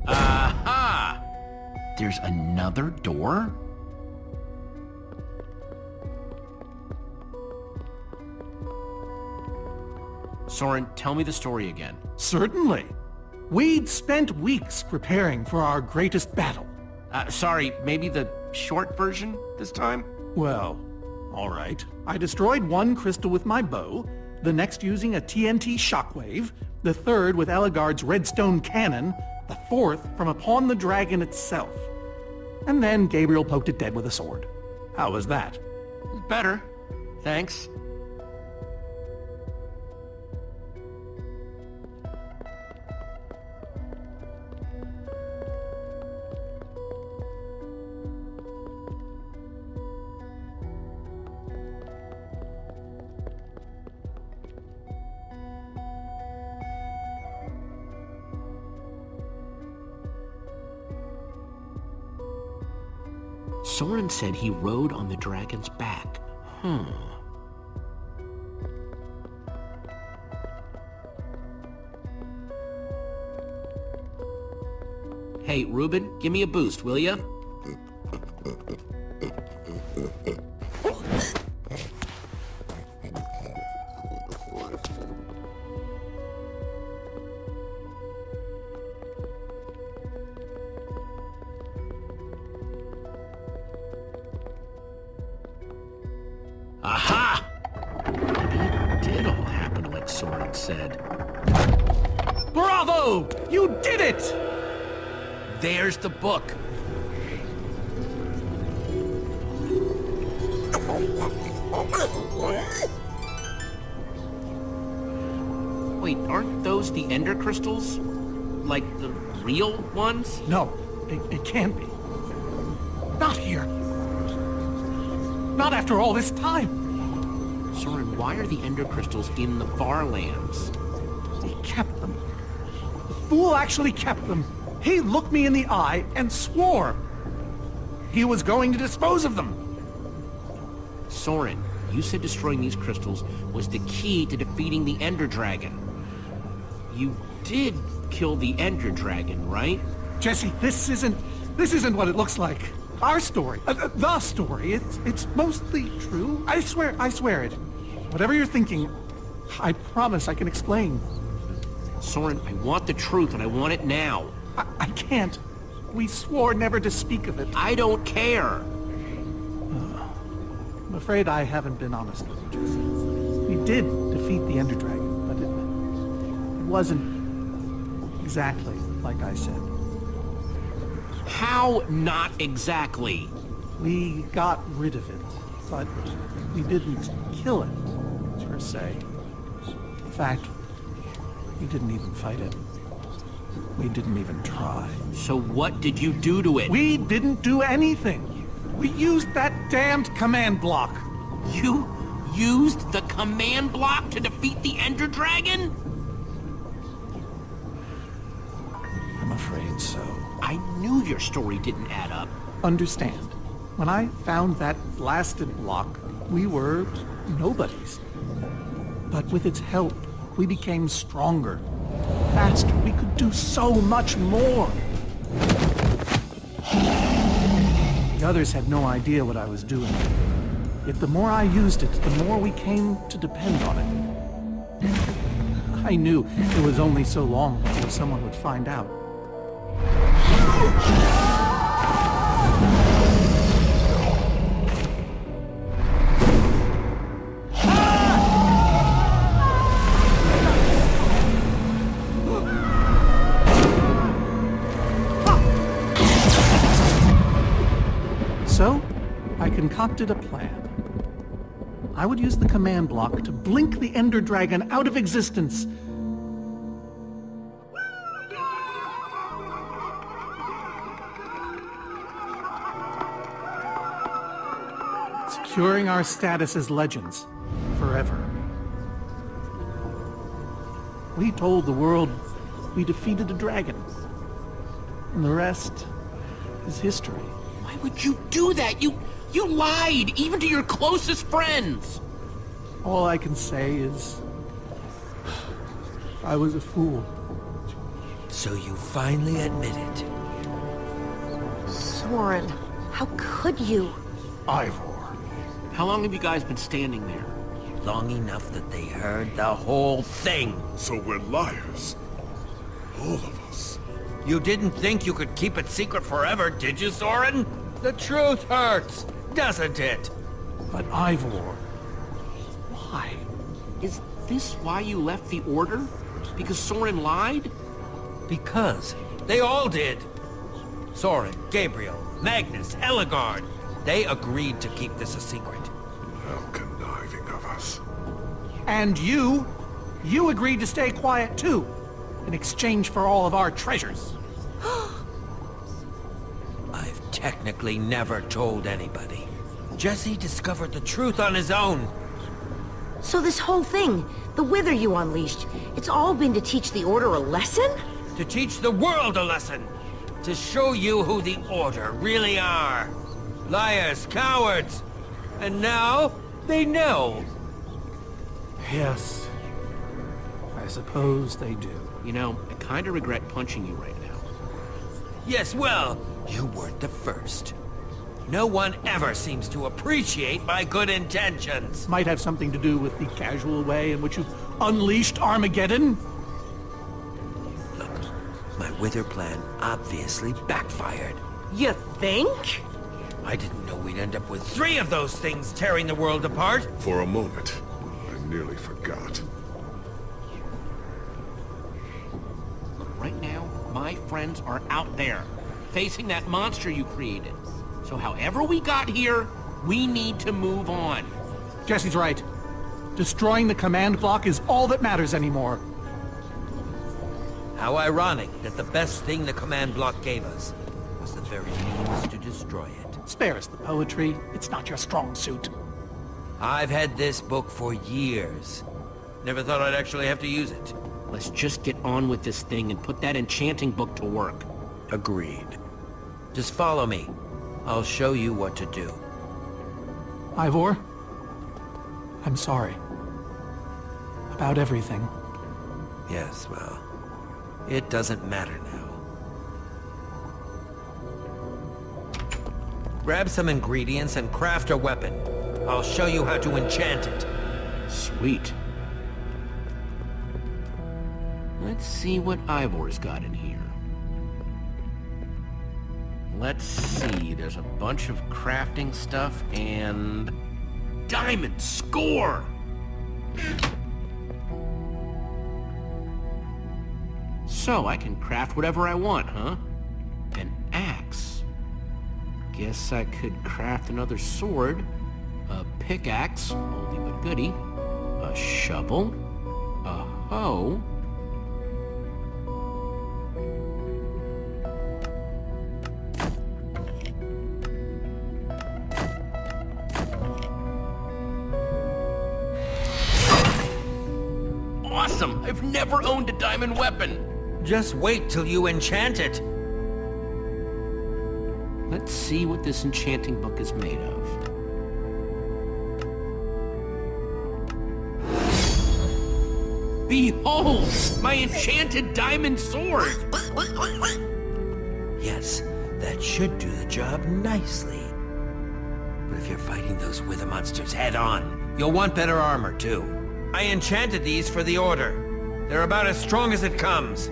Aha! There's another door? Soren, tell me the story again. Certainly. We'd spent weeks preparing for our greatest battle. Sorry, maybe the short version this time? Well, all right. I destroyed one crystal with my bow, the next using a TNT shockwave, the third with Ellegaard's redstone cannon, the fourth from upon the dragon itself. And then Gabriel poked it dead with a sword. How was that? Better. Thanks. Soren said he rode on the dragon's back. Hey, Ruben, give me a boost, will ya? Aha! Maybe it did all happen like Soren said. Bravo! You did it! There's the book. Wait, aren't those the ender crystals? Like the real ones? No, it can't be. Not here. Not after all this time. Soren, why are the ender crystals in the far lands? He kept them. The fool actually kept them. He looked me in the eye and swore he was going to dispose of them. Soren, you said destroying these crystals was the key to defeating the ender dragon. You did kill the ender dragon, right? Jesse, this isn't what it looks like. Our story, the story, it's mostly true. I swear it. Whatever you're thinking, I promise I can explain. Soren, I want the truth and I want it now. I can't. We swore never to speak of it. I don't care. I'm afraid I haven't been honest with you, Jesse. We did defeat the Ender Dragon, but it wasn't exactly like I said. How not exactly? We got rid of it, but we didn't kill it, per se. In fact, we didn't even fight it. We didn't even try. So what did you do to it? We didn't do anything. We used that damned command block. You used the command block to defeat the Ender Dragon? I'm afraid so. I knew your story didn't add up. Understand, when I found that blasted block, we were nobodies. But with its help, we became stronger, faster. We could do so much more. The others had no idea what I was doing. Yet the more I used it, the more we came to depend on it. I knew it was only so long before someone would find out. concocted a plan. I would use the command block to blink the Ender Dragon out of existence. Securing our status as legends forever. We told the world we defeated the dragon. And the rest is history. Why would you do that? You lied, even to your closest friends! All I can say is, I was a fool. So you finally admit it. Soren, how could you? Ivor. How long have you guys been standing there? Long enough that they heard the whole thing. So we're liars. All of us. You didn't think you could keep it secret forever, did you, Soren? The truth hurts, doesn't it? But Ivor, why? Is this why you left the Order? Because Soren lied? Because they all did. Soren, Gabriel, Magnus, Ellegaard. They agreed to keep this a secret. How conniving of us. And you agreed to stay quiet too, in exchange for all of our treasures. I've technically never told anybody. Jesse discovered the truth on his own. So this whole thing, the wither you unleashed, it's all been to teach the Order a lesson? To teach the world a lesson. To show you who the Order really are. Liars, cowards. And now, they know. Yes. I suppose they do. You know, I kind of regret punching you right now. Yes, well, you weren't the first. No one ever seems to appreciate my good intentions. Might have something to do with the casual way in which you've unleashed Armageddon. Look, my wither plan obviously backfired. You think? I didn't know we'd end up with 3 of those things tearing the world apart. For a moment, I nearly forgot. Look, right now, my friends are out there, facing that monster you created. So however we got here, we need to move on. Jesse's right. Destroying the command block is all that matters anymore. How ironic that the best thing the command block gave us was the very means to destroy it. Spare us the poetry. It's not your strong suit. I've had this book for years. Never thought I'd actually have to use it. Let's just get on with this thing and put that enchanting book to work. Agreed. Just follow me. I'll show you what to do. Ivor, I'm sorry. About everything. Yes, well, it doesn't matter now. Grab some ingredients and craft a weapon. I'll show you how to enchant it. Sweet. Let's see what Ivor's got in here. Let's see, there's a bunch of crafting stuff and... Diamond score! So, I can craft whatever I want, huh? An axe. Guess I could craft another sword, a pickaxe, oldie but goodie, a shovel, a hoe, awesome! I've never owned a diamond weapon! Just wait till you enchant it. Let's see what this enchanting book is made of. Behold! My enchanted diamond sword! Yes, that should do the job nicely. But if you're fighting those wither monsters head-on, you'll want better armor, too. I enchanted these for the Order. They're about as strong as it comes.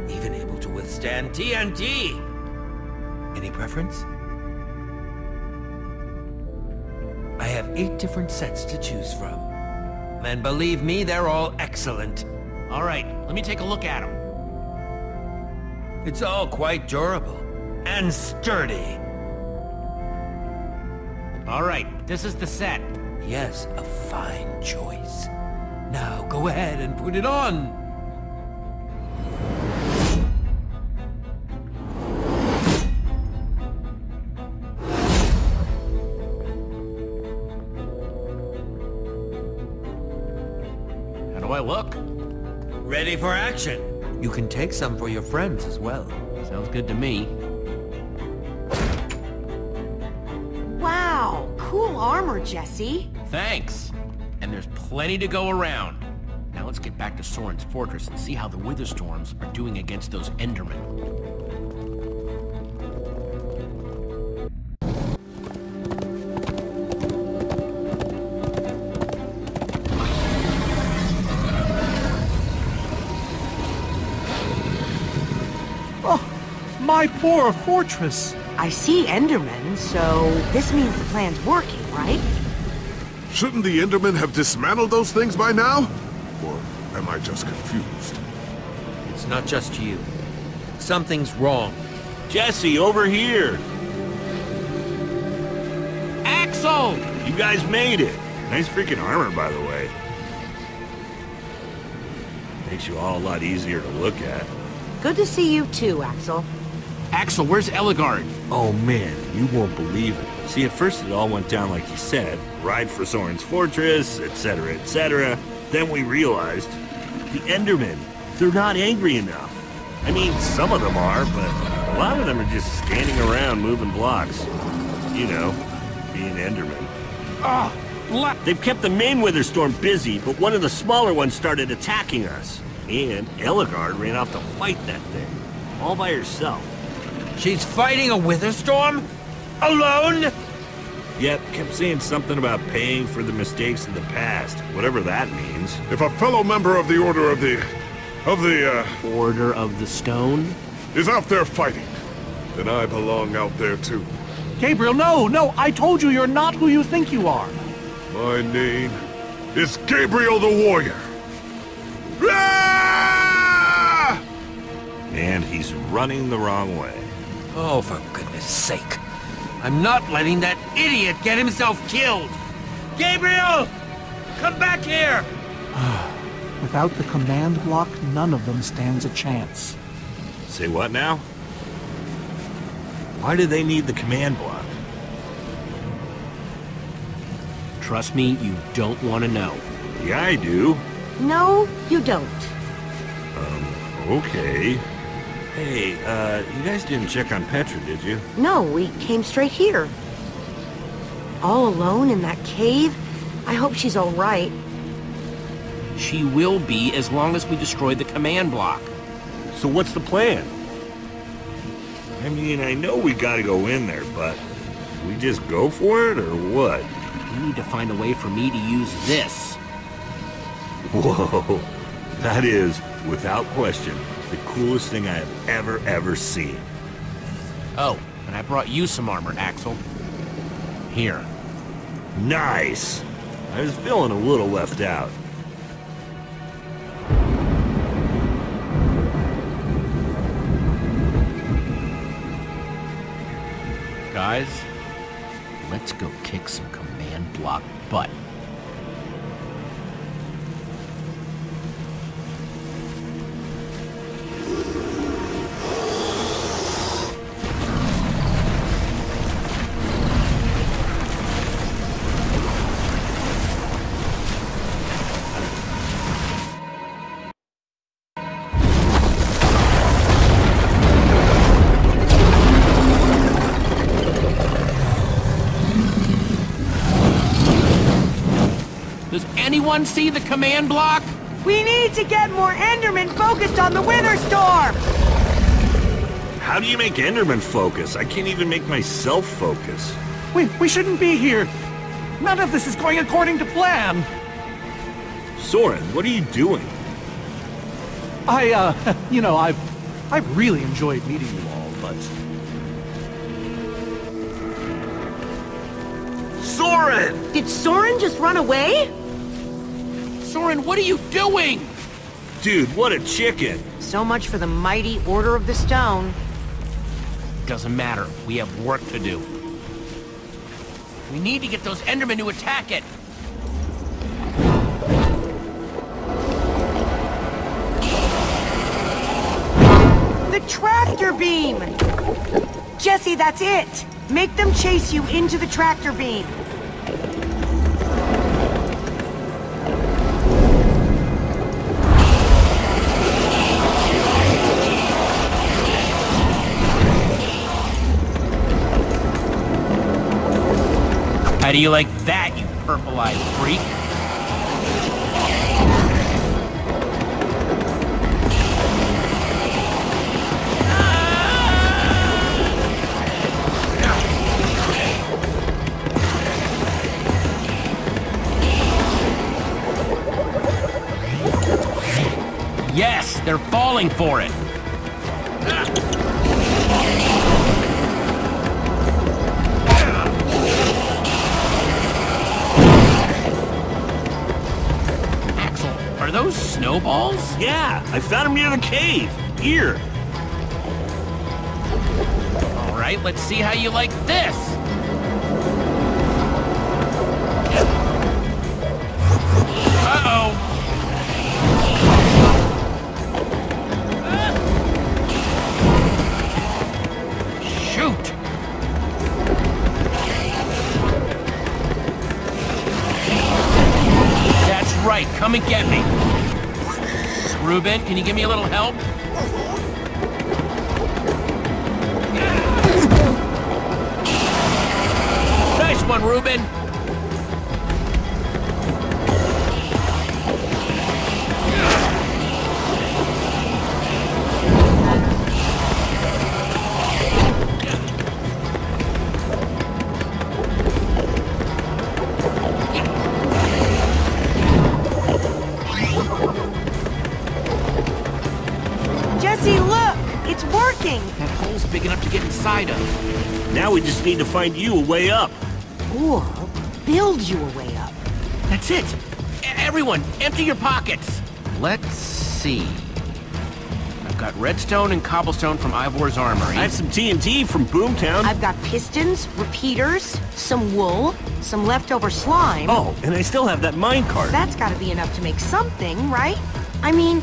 Even able to withstand TNT! Any preference? I have 8 different sets to choose from. And believe me, they're all excellent. All right, let me take a look at them. It's all quite durable and sturdy. All right, this is the set. Yes, a fine choice. Now go ahead and put it on. How do I look? Ready for action. You can take some for your friends as well. Sounds good to me. Wow, cool armor, Jesse. Thanks. And there's plenty to go around. Now let's get back to Soren's fortress and see how the Witherstorms are doing against those Endermen. My poor fortress! I see Endermen, so this means the plan's working, right? Shouldn't the Endermen have dismantled those things by now? Or am I just confused? It's not just you. Something's wrong. Jesse, over here! Axel! You guys made it! Nice freaking armor, by the way. Makes you all a lot easier to look at. Good to see you too, Axel. Axel, where's Ellegard? Oh man, you won't believe it. See, at first it all went down like you said. Ride for Soren's fortress, etc., etc. Then we realized the Endermen, they're not angry enough. I mean, some of them are, but a lot of them are just standing around moving blocks. You know, being Endermen. They've kept the main Witherstorm busy, but one of the smaller ones started attacking us. And Ellegard ran off to fight that thing, all by herself. She's fighting a Witherstorm? Alone? Yep, kept saying something about paying for the mistakes of the past, whatever that means. If a fellow member of the Order of the Order of the Stone? is out there fighting, then I belong out there too. Gabriel, no! I told you you're not who you think you are! My name is Gabriel the Warrior. Ah! And he's running the wrong way. Oh, for goodness sake. I'm not letting that idiot get himself killed! Gabriel! Come back here! Without the command block, none of them stands a chance. Say what now? Why do they need the command block? Trust me, you don't want to know. Yeah, I do. No, you don't. Okay. Hey, you guys didn't check on Petra, did you? No, we came straight here. All alone in that cave? I hope she's all right. She will be as long as we destroy the command block. So what's the plan? I mean, I know we gotta go in there, but we just go for it, or what? We need to find a way for me to use this. Whoa, that is, without question, the coolest thing I have ever seen. Oh, and I brought you some armor, Axel. Here. Nice! I was feeling a little left out. Guys, let's go kick some command block butt. Does anyone see the command block? We need to get more Endermen focused on the Witherstorm! How do you make Enderman focus? I can't even make myself focus. We shouldn't be here! None of this is going according to plan! Soren, what are you doing? You know, I've really enjoyed meeting you all, but... Soren! Did Soren just run away? Soren, what are you doing? Dude, what a chicken! So much for the mighty Order of the Stone. Doesn't matter. We have work to do. We need to get those Endermen to attack it. The tractor beam! Jesse, that's it! Make them chase you into the tractor beam. How do you like that, you purple-eyed freak? Yes, they're falling for it. Are those snowballs? Yeah, I found them near the cave. Here. All right, let's see how you like this. Uh-oh. Shoot. That's right, come and get me. Reuben, can you give me a little help? Nice one, Reuben. That hole's big enough to get inside of. Now we just need to find you a way up. Or build you a way up. That's it. Everyone, empty your pockets. Let's see. I've got redstone and cobblestone from Ivor's armory. I have some TNT from Boomtown. I've got pistons, repeaters, some wool, some leftover slime. Oh, and I still have that minecart. That's gotta be enough to make something, right? I mean,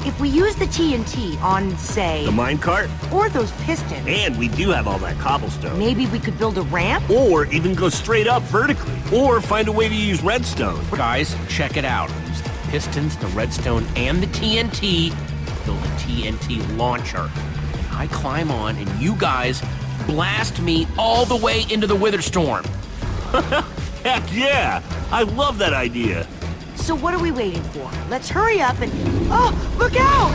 if we use the TNT on, say... the minecart? Or those pistons... And we do have all that cobblestone. Maybe we could build a ramp? Or even go straight up vertically. Or find a way to use redstone. Guys, check it out. Use the pistons, the redstone, and the TNT to build a TNT launcher. And I climb on, and you guys blast me all the way into the Wither Storm. Heck yeah! I love that idea. So what are we waiting for? Let's hurry up and... Oh, look out!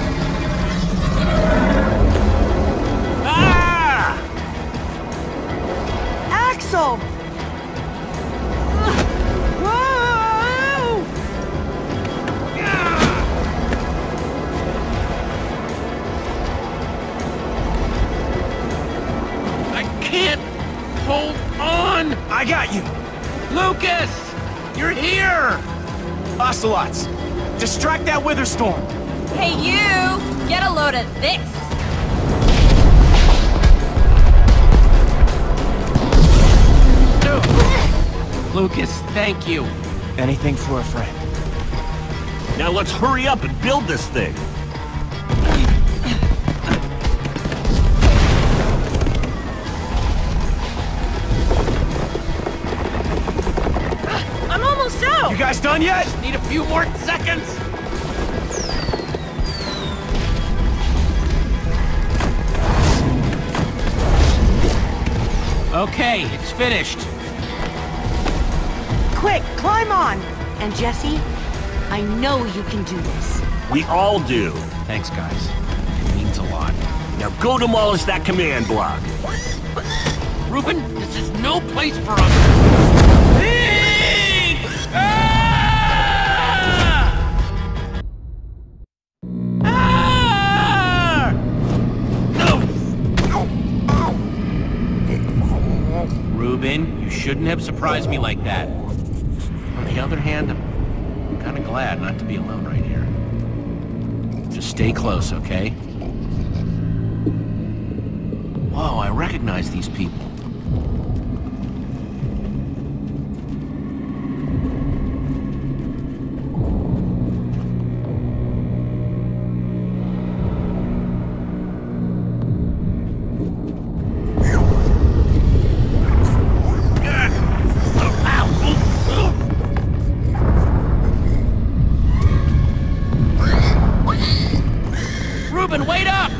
Ah! Axel! Whoa! I can't hold on! I got you! Lucas! You're here! Ocelots! Distract that Wither Storm! Hey you! Get a load of this! Lucas, thank you. Anything for a friend. Now let's hurry up and build this thing. I'm almost out! You guys done yet? Need a few more seconds. Okay, it's finished. Quick, climb on! And Jesse, I know you can do this. We all do. Thanks, guys. It means a lot. Now go demolish that command block. Reuben, this is no place for us. Reuben, you shouldn't have surprised me like that. On the other hand, I'm kind of glad not to be alone right here. Just stay close, okay? Whoa, I recognize these people. Reuben, wait up!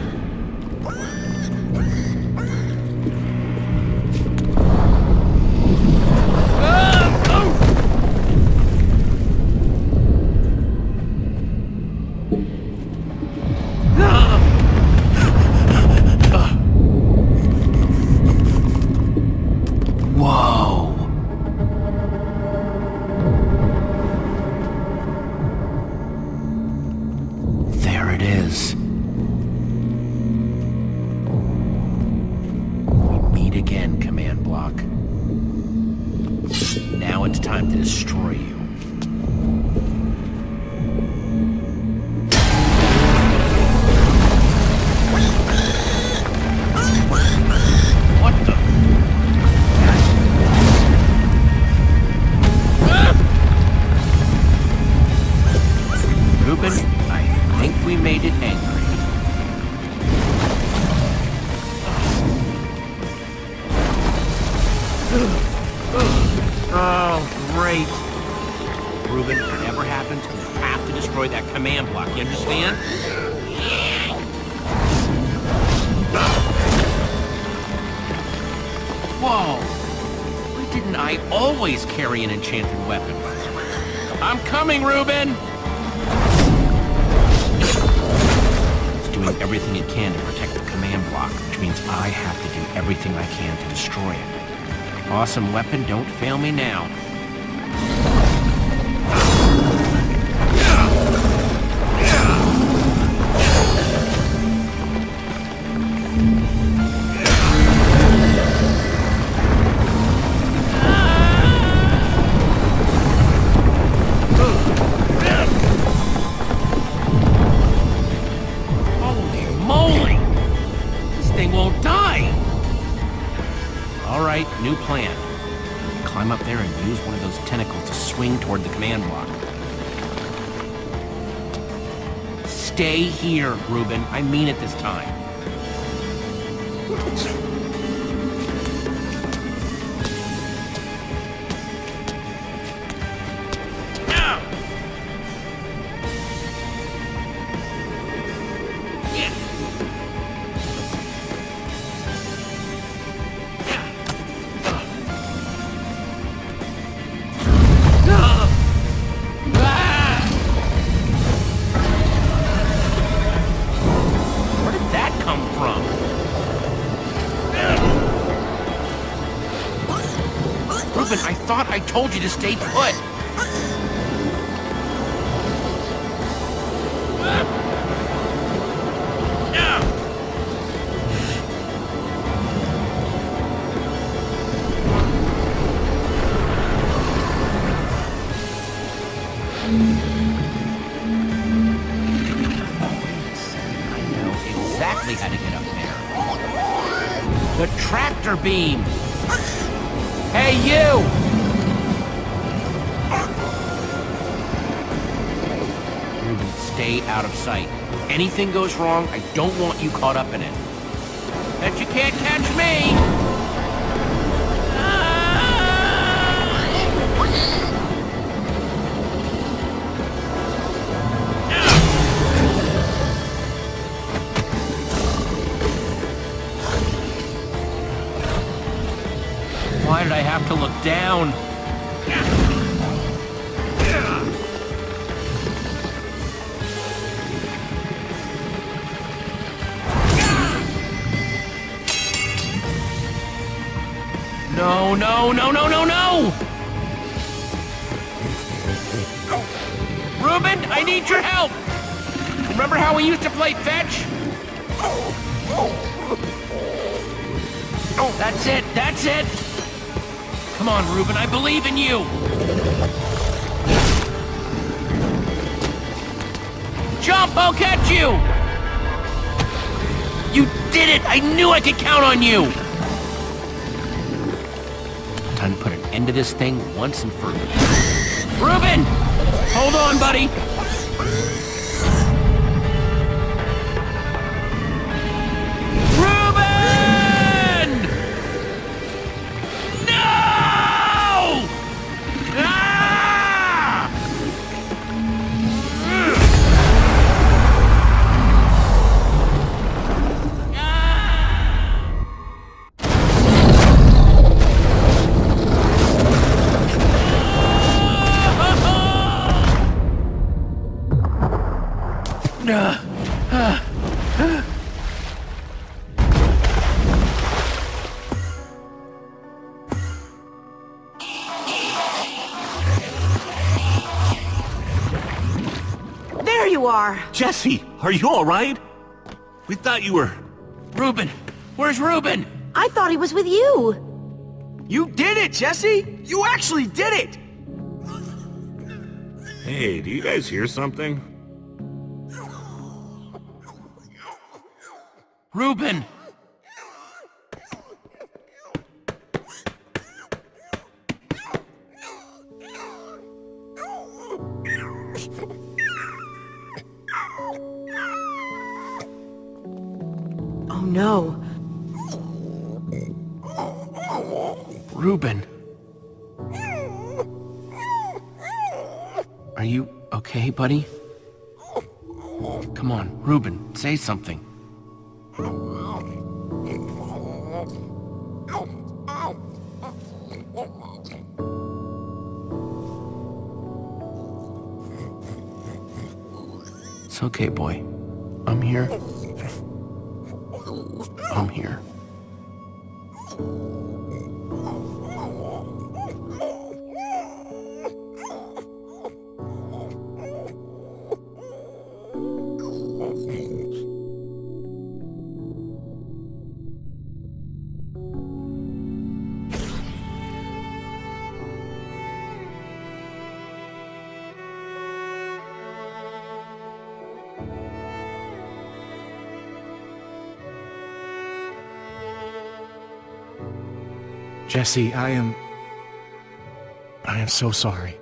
Carry an enchanted weapon. I'm coming, Reuben! It's doing everything it can to protect the command block, which means I have to do everything I can to destroy it. Awesome weapon, don't fail me now. New plan. Climb up there and use one of those tentacles to swing toward the command block. Stay here, Reuben. I mean it this time. I told you to stay put. I know exactly how to get up there. The tractor beam. Hey, you! Stay out of sight. Anything goes wrong, I don't want you caught up in it. Bet you can't catch me! Why did I have to look down? No, no, no, no, no, no! Reuben, I need your help! Remember how we used to play fetch? That's it, that's it! Come on, Reuben, I believe in you! Jump, I'll catch you! You did it! I knew I could count on you! Time to put an end to this thing once and for all. Reuben! Hold on, buddy! Reuben! No! Ah! There you are! Jesse, are you all right? We thought you were... Reuben! Where's Reuben? I thought he was with you! You did it, Jesse! You actually did it! Hey, do you guys hear something? Reuben! Oh no. Reuben. Are you okay, buddy? Come on, Reuben, say something. It's okay, boy. I'm here. I'm here. Jesse, I am so sorry.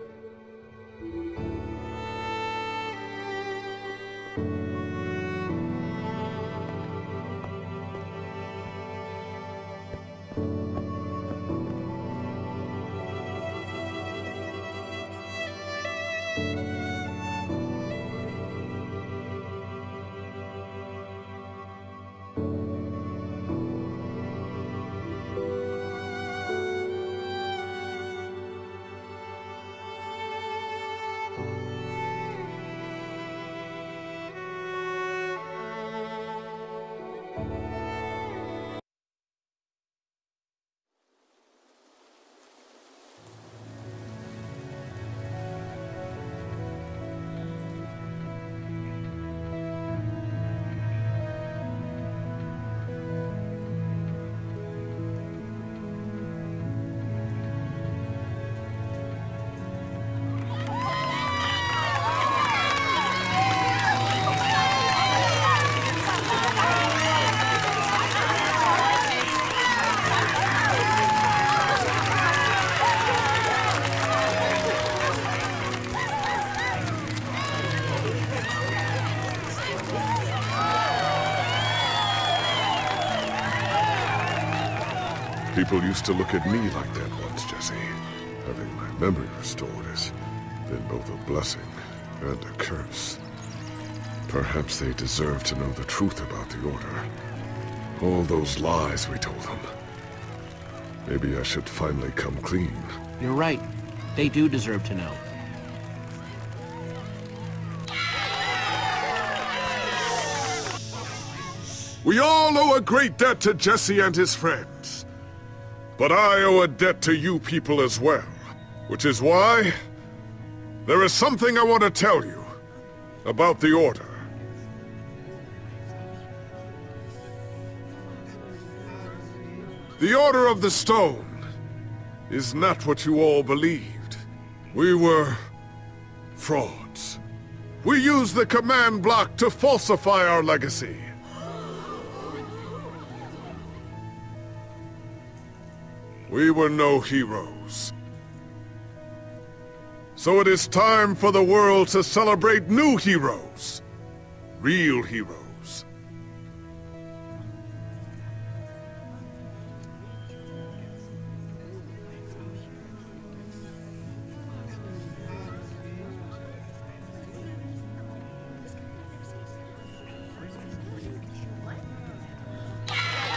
People used to look at me like that once, Jesse. Having my memory restored has been both a blessing and a curse. Perhaps they deserve to know the truth about the Order. All those lies we told them. Maybe I should finally come clean. You're right. They do deserve to know. We all owe a great debt to Jesse and his friends. But I owe a debt to you people as well. Which is why there is something I want to tell you about the Order. The Order of the Stone is not what you all believed. We were frauds. We used the command block to falsify our legacy. We were no heroes. So it is time for the world to celebrate new heroes. Real heroes.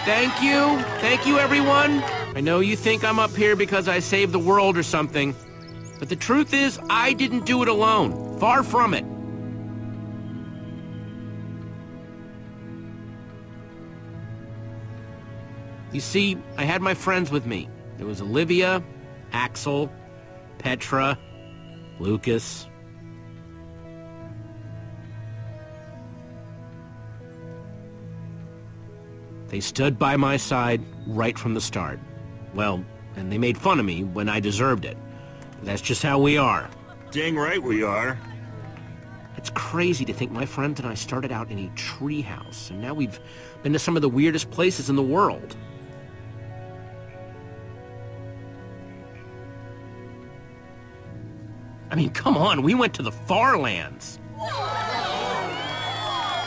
Thank you. Thank you, everyone. I know you think I'm up here because I saved the world or something. But the truth is, I didn't do it alone. Far from it. You see, I had my friends with me. There was Olivia, Axel, Petra, Lucas. They stood by my side right from the start. Well, and they made fun of me when I deserved it. That's just how we are. Dang right we are. It's crazy to think my friends and I started out in a treehouse, and now we've been to some of the weirdest places in the world. I mean, come on, we went to the far lands.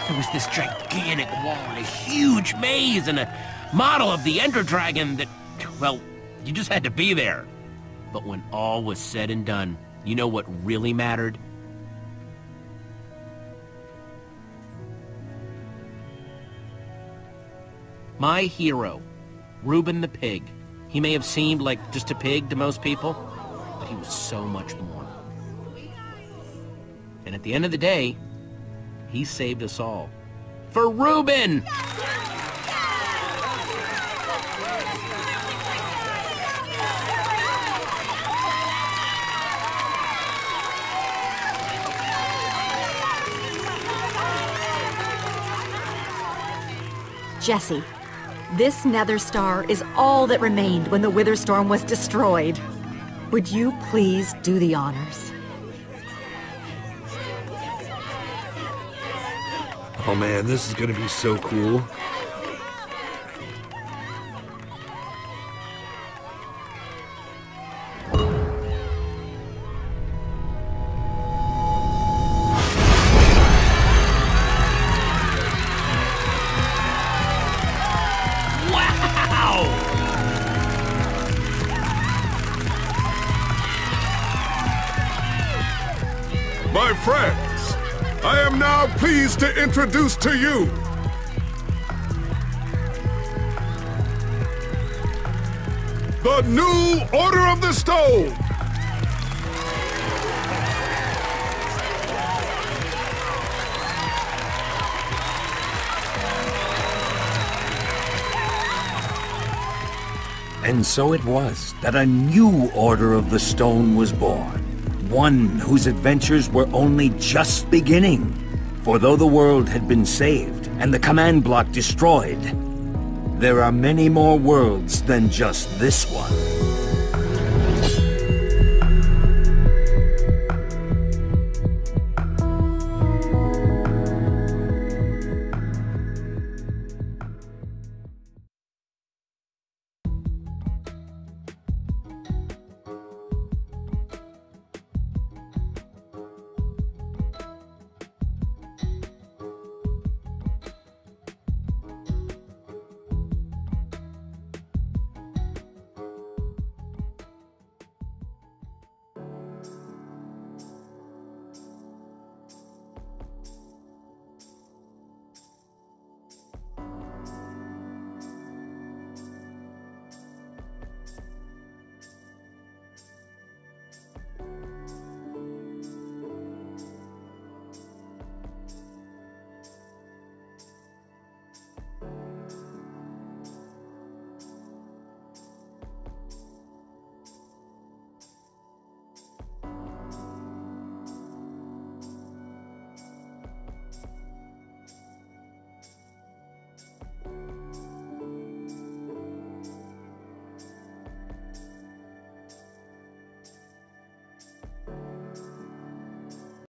There was this gigantic wall and a huge maze and a model of the Ender Dragon that, well, you just had to be there. But when all was said and done, you know what really mattered? My hero, Reuben the pig. He may have seemed like just a pig to most people, but he was so much more. And at the end of the day, he saved us all. For Reuben! Jesse, this nether star is all that remained when the Wither Storm was destroyed. Would you please do the honors? Oh man, this is gonna be so cool. My friends, I am now pleased to introduce to you the new Order of the Stone. And so it was that a new Order of the Stone was born. One whose adventures were only just beginning. For though the world had been saved and the command block destroyed, there are many more worlds than just this one.